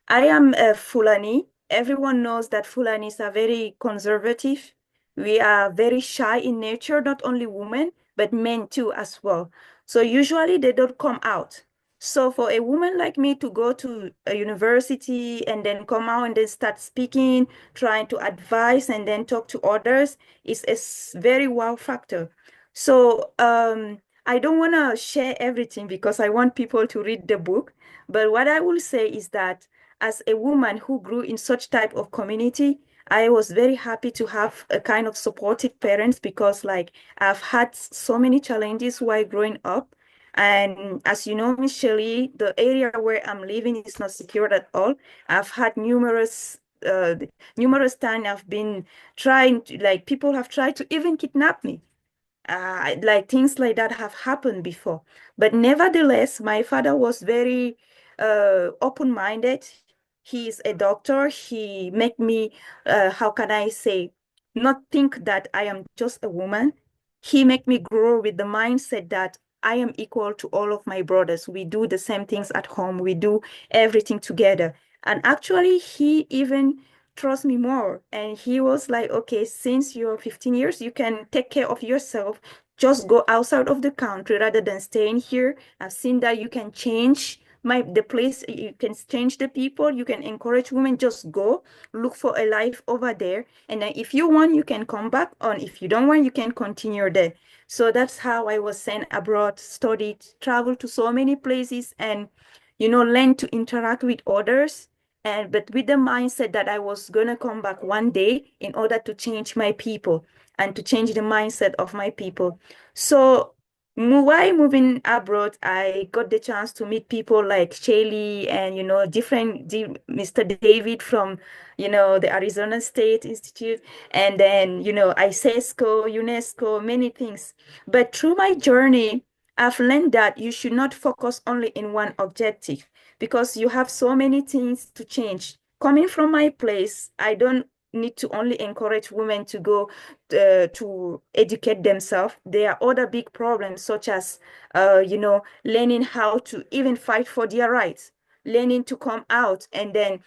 I am a Fulani. Everyone knows that Fulanis are very conservative. We are very shy in nature, not only women, but men too as well. So usually they don't come out. So for a woman like me to go to a university and then come out and then start speaking, trying to advise and then talk to others is a very wow factor. So I don't want to share everything because I want people to read the book. But what I will say is that as a woman who grew in such type of community, I was very happy to have a kind of supportive parents because like I've had so many challenges while growing up. And as you know, Miss Shelley, the area where I'm living is not secure at all. I've had numerous times I've been trying to, like, people have tried to even kidnap me. Like things like that have happened before. But nevertheless, my father was very open-minded. He is a doctor. He make me, how can I say, not think that I am just a woman. He make me grow with the mindset that I am equal to all of my brothers. We do the same things at home. We do everything together. And actually, he even trust me more. And he was like, okay, since you're 15 years, you can take care of yourself. Just go outside of the country rather than staying here. I've seen that you can change the place, you can change the people, you can encourage women, just go look for a life over there. And then if you want, you can come back on. If you don't want, you can continue there. So that's how I was sent abroad, studied, traveled to so many places and, learn to interact with others and but with the mindset that I was gonna come back one day in order to change my people and to change the mindset of my people. So while moving abroad, I got the chance to meet people like Shaylee and Mr. David from the Arizona State Institute, and then ICESCO, UNESCO, many things. But through my journey, I've learned that you should not focus only in one objective because you have so many things to change. Coming from my place, I don't need to only encourage women to go to educate themselves. There are other big problems such as, learning how to even fight for their rights, learning to come out and then,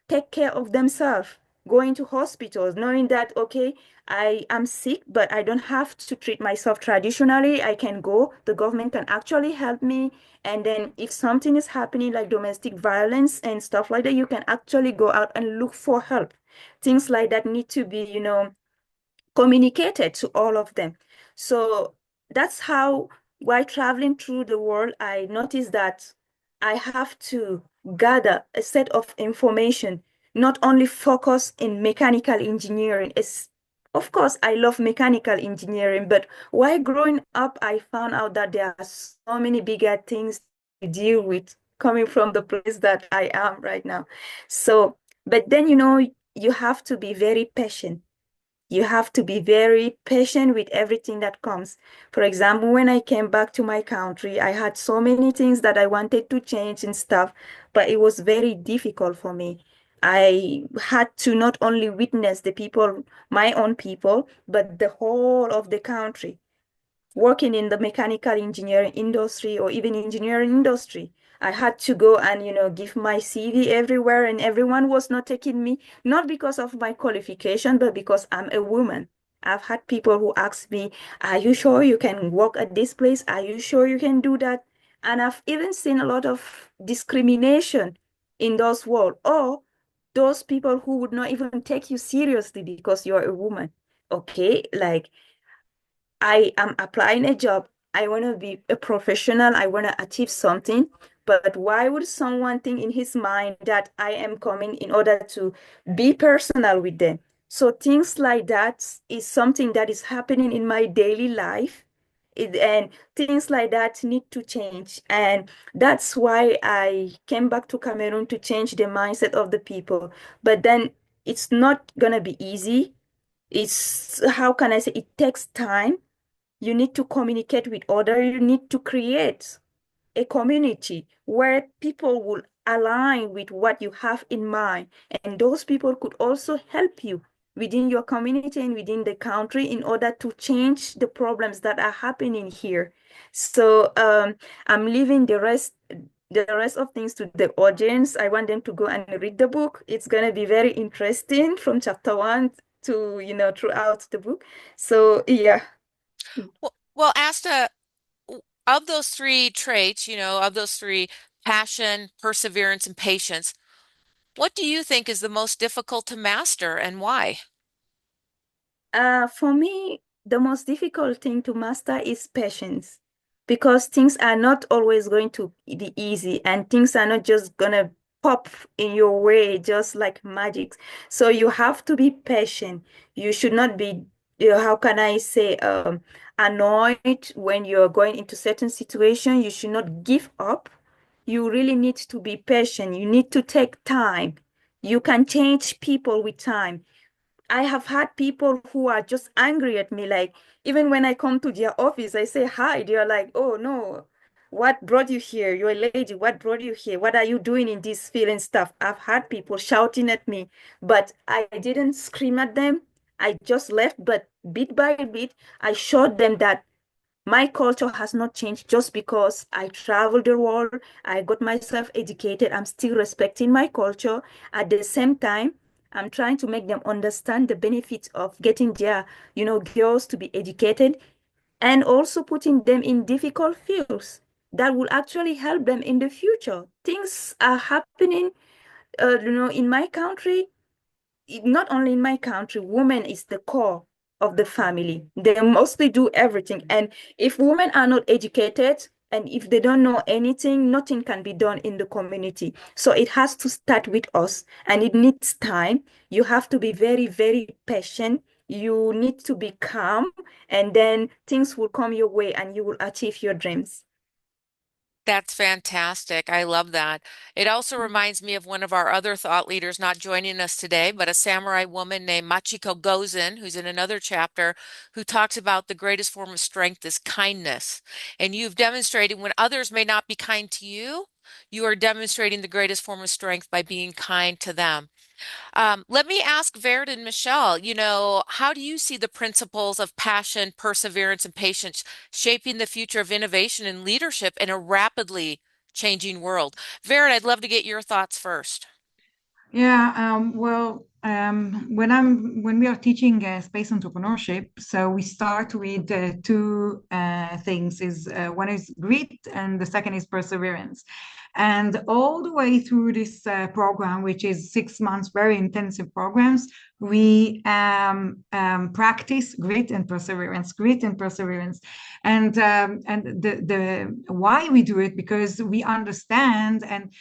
take care of themselves, going to hospitals, knowing that, okay, I am sick, but I don't have to treat myself traditionally. I can go, the government can actually help me. And then if something is happening like domestic violence and stuff like that, you can actually go out and look for help. Things like that need to be, communicated to all of them. So that's how, while traveling through the world, I noticed that I have to gather a set of information, not only focus in mechanical engineering. Of course, I love mechanical engineering, but while growing up, I found out that there are so many bigger things to deal with coming from the place that I am right now. So, but then, you have to be very patient. You have to be very patient with everything that comes. For example, when I came back to my country, I had so many things that I wanted to change and stuff, but it was very difficult for me. I had to not only witness the people, my own people, but the whole of the country working in the mechanical engineering industry or even engineering industry. I had to go and, give my CV everywhere, and everyone was not taking me, not because of my qualification, but because I'm a woman. I've had people who ask me, are you sure you can work at this place? Are you sure you can do that? And I've even seen a lot of discrimination in those world, or those people who would not even take you seriously because you're a woman. Okay, like I am applying a job. I want to be a professional. I want to achieve something. But why would someone think in his mind that I am coming in order to be personal with them? So things like that is something that is happening in my daily life. And things like that need to change. And that's why I came back to Cameroon to change the mindset of the people. But then it's not gonna be easy. It's, how can I say, it takes time. You need to communicate with others. You need to create a community where people will align with what you have in mind. And those people could also help you within your community and within the country in order to change the problems that are happening here. So I'm leaving the rest of things to the audience. I want them to go and read the book. It's going to be very interesting from chapter one to, throughout the book. So yeah. Well, Asta, of those three traits, of those three, passion, perseverance, and patience, what do you think is the most difficult to master and why? For me, the most difficult thing to master is patience because things are not always going to be easy and things are not just gonna pop in your way just like magic. So you have to be patient. You should not be, how can I say, annoyed when you're going into certain situation. You should not give up. You really need to be patient. You need to take time. You can change people with time. I have had people who are just angry at me. Like, even when I come to their office, I say hi. They're like, oh no, what brought you here? You're a lady. What brought you here? What are you doing in this field and stuff? I've had people shouting at me, but I didn't scream at them. I just left. But bit by bit, I showed them that my culture has not changed just because I traveled the world. I got myself educated. I'm still respecting my culture. At the same time, I'm trying to make them understand the benefits of getting their, girls to be educated and also putting them in difficult fields that will actually help them in the future. Things are happening, in my country, not only in my country, women is the core of the family. They mostly do everything. And if women are not educated and if they don't know anything, nothing can be done in the community. So it has to start with us and it needs time. You have to be very, very patient. You need to be calm and then things will come your way and you will achieve your dreams. That's fantastic. I love that. It also reminds me of one of our other thought leaders not joining us today, but a samurai woman named Machiko Gozen, who's in another chapter, who talks about the greatest form of strength is kindness. And you've demonstrated when others may not be kind to you, you are demonstrating the greatest form of strength by being kind to them. Let me ask Verd and Michelle, how do you see the principles of passion, perseverance, and patience shaping the future of innovation and leadership in a rapidly changing world? Verd, I'd love to get your thoughts first. Yeah, well, when we are teaching space entrepreneurship, so we start with two things. Is one is grit, and the second is perseverance. And all the way through this program, which is 6 months, very intensive programs, we practice grit and perseverance, and the why we do it because we understand and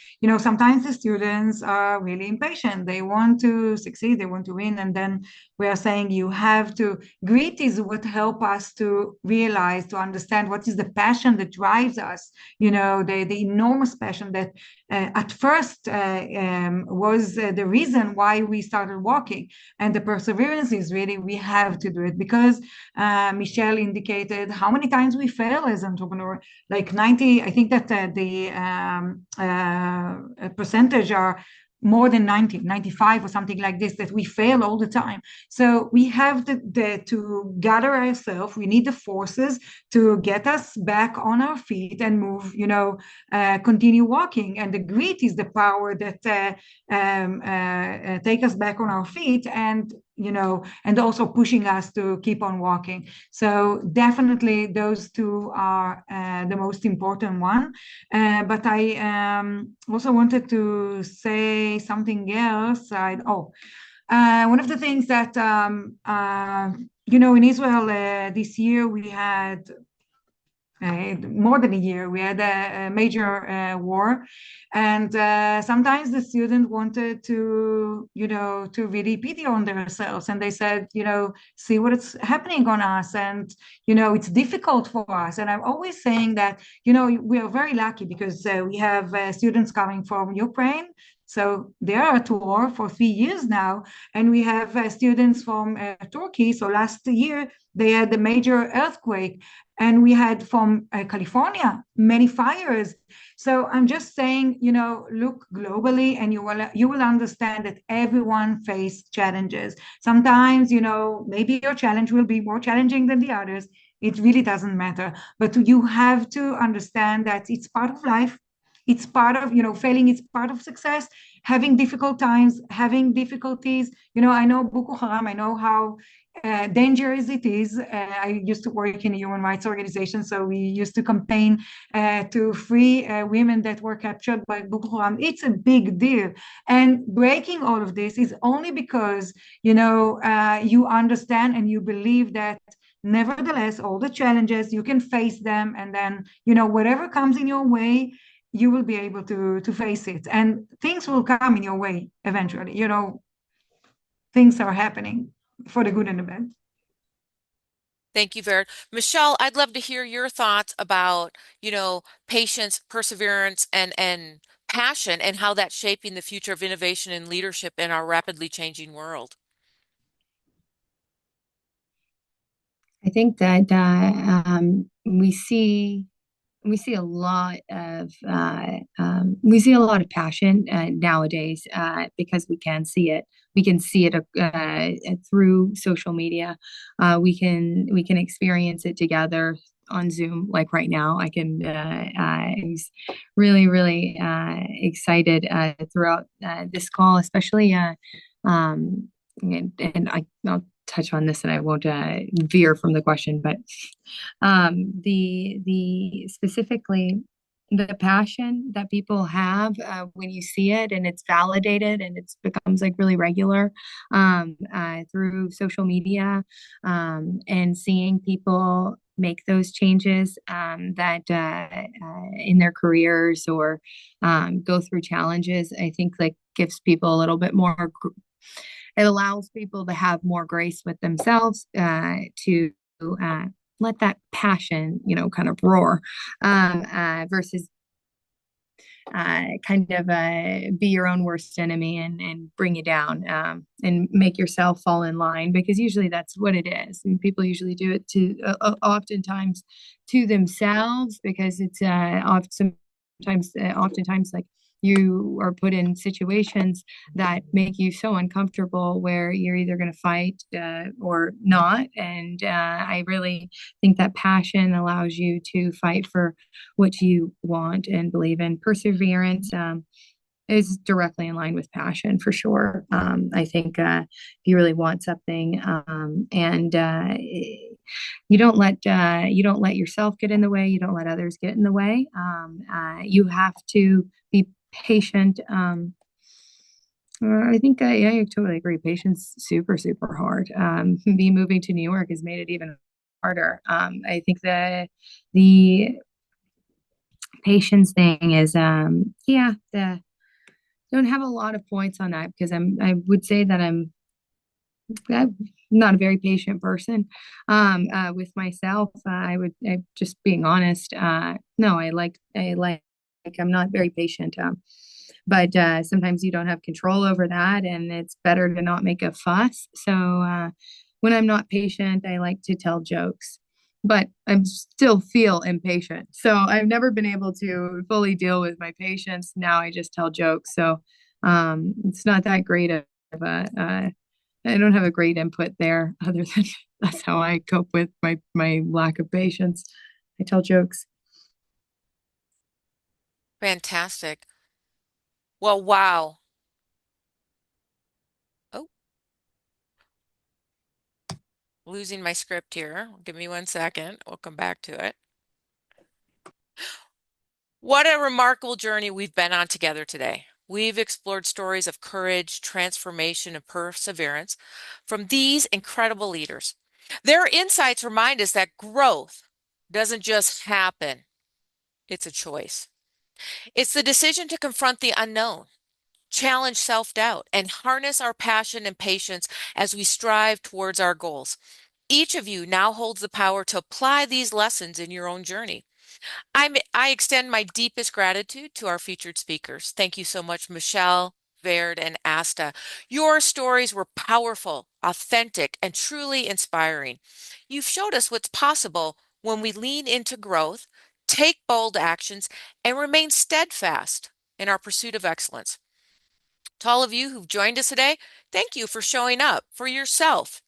sometimes the students are really impatient. They want to succeed, they want to win. And then we are saying you have to, grit is what help us to realize, to understand what is the passion that drives us, the enormous passion that at first was the reason why we started walking. And the perseverance is really, we have to do it because Michelle indicated how many times we fail as entrepreneur, like 90, I think that the percentage are more than 90, 95 or something like this, that we fail all the time. So we have to gather ourselves. We need the forces to get us back on our feet and move, continue walking. And the grit is the power that take us back on our feet and also pushing us to keep on walking. So definitely those two are the most important one. But I also wanted to say something else. One of the things that, in Israel this year we had more than a year. We had a major war, and sometimes the student wanted to, to really pity on themselves, and they said, see what's happening on us, and it's difficult for us. And I'm always saying that, we are very lucky because we have students coming from Ukraine. So they are at war for 3 years now, and we have students from Turkey. So last year they had a major earthquake, and we had from California many fires. So I'm just saying, look globally, and you will understand that everyone faces challenges. Sometimes, maybe your challenge will be more challenging than the others. It really doesn't matter, but you have to understand that it's part of life. It's part of, failing. It's part of success. Having difficult times, having difficulties. I know Boko Haram. I know how dangerous it is. I used to work in a human rights organization, so we used to campaign to free women that were captured by Boko Haram. It's a big deal, and breaking all of this is only because you understand and you believe that. Nevertheless, all the challenges you can face them, and then whatever comes in your way, you will be able to face it, and things will come in your way eventually. Things are happening for the good and the bad. Thank you, Verd. Michelle, I'd love to hear your thoughts about, patience, perseverance, and passion, and how that's shaping the future of innovation and leadership in our rapidly changing world. I think that we see a lot of passion nowadays because we can see it. We can see it through social media. We can experience it together on Zoom, like right now. I was really excited throughout this call, especially I'll touch on this and I won't veer from the question, but the specifically the passion that people have when you see it and it's validated and it becomes like really regular through social media and seeing people make those changes that in their careers or go through challenges, I think like gives people a little bit more. It allows people to have more grace with themselves to let that passion, kind of roar versus kind of be your own worst enemy and bring you down and make yourself fall in line, because usually that's what it is. And people usually do it to oftentimes to themselves, because it's oftentimes like you are put in situations that make you so uncomfortable where you're either going to fight or not. And I really think that passion allows you to fight for what you want and believe in. Perseverance is directly in line with passion for sure. I think if you really want something and you don't let yourself get in the way, you don't let others get in the way. You have to be patient. I think yeah, I totally agree. Patience super hard. Me moving to New York has made it even harder. I think the patience thing is yeah, don't have a lot of points on that because I would say that I'm not a very patient person with myself. I just being honest. No, I'm not very patient. But sometimes you don't have control over that, and it's better to not make a fuss. So when I'm not patient, I like to tell jokes, but I still feel impatient. So I've never been able to fully deal with my patience. Now I just tell jokes. So it's not that great of a I don't have a great input there other than that's how I cope with my lack of patience. I tell jokes. Fantastic. Well, wow. Oh, losing my script here. Give me 1 second. We'll come back to it. What a remarkable journey we've been on together today. We've explored stories of courage, transformation, and perseverance from these incredible leaders. Their insights remind us that growth doesn't just happen, it's a choice. It's the decision to confront the unknown, challenge self-doubt, and harness our passion and patience as we strive towards our goals. Each of you now holds the power to apply these lessons in your own journey. I extend my deepest gratitude to our featured speakers. Thank you so much, Michelle, Verd, and Asta. Your stories were powerful, authentic, and truly inspiring. You've showed us what's possible when we lean into growth, take bold actions, and remain steadfast in our pursuit of excellence. To all of you who've joined us today, thank you for showing up for yourself.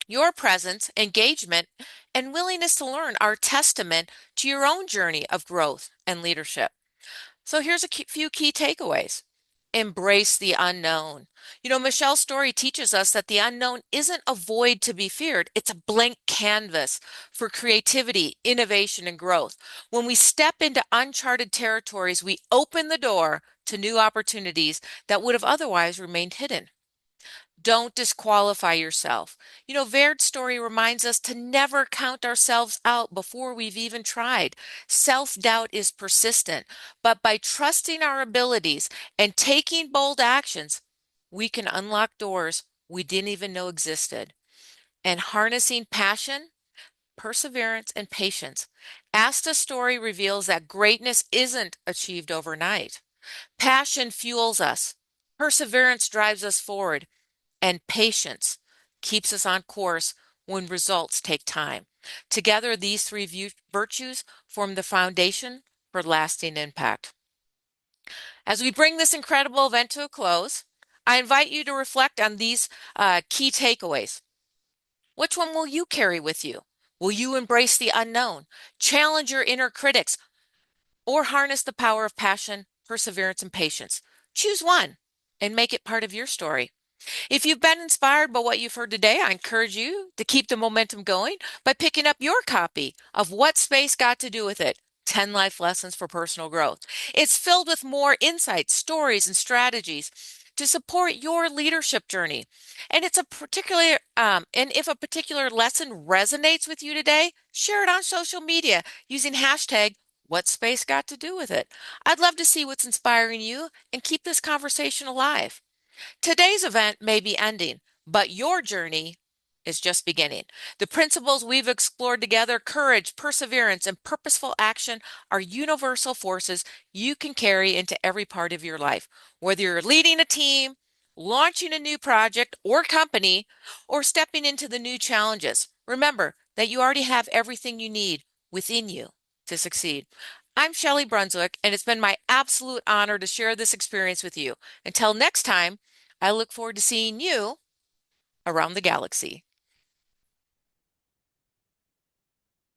Your presence, engagement, and willingness to learn are testament to your own journey of growth and leadership. So here's a few key takeaways. Embrace the unknown. Michelle's story teaches us that the unknown isn't a void to be feared. It's a blank canvas for creativity, innovation, and growth. When we step into uncharted territories, we open the door to new opportunities that would have otherwise remained hidden. Don't disqualify yourself. Vaird's story reminds us to never count ourselves out before we've even tried. Self-doubt is persistent, but by trusting our abilities and taking bold actions, we can unlock doors we didn't even know existed. And harnessing passion, perseverance, and patience. Asta's story reveals that greatness isn't achieved overnight. Passion fuels us. Perseverance drives us forward and patience keeps us on course when results take time. Together, these three virtues form the foundation for lasting impact. As we bring this incredible event to a close, I invite you to reflect on these key takeaways. Which one will you carry with you? Will you embrace the unknown, challenge your inner critics, or harness the power of passion, perseverance, and patience? Choose one and make it part of your story. If you've been inspired by what you've heard today, I encourage you to keep the momentum going by picking up your copy of What Space Got to Do with It? 10 Life Lessons for Personal Growth. It's filled with more insights, stories, and strategies to support your leadership journey. And if a particular lesson resonates with you today, share it on social media using hashtag What Space Got to Do with It. I'd love to see what's inspiring you and keep this conversation alive. Today's event may be ending, but your journey is just beginning. The principles we've explored together, courage, perseverance, and purposeful action, are universal forces you can carry into every part of your life. Whether you're leading a team, launching a new project or company, or stepping into the new challenges, remember that you already have everything you need within you to succeed. I'm Shelley Brunswick, and it's been my absolute honor to share this experience with you. Until next time, I look forward to seeing you around the galaxy.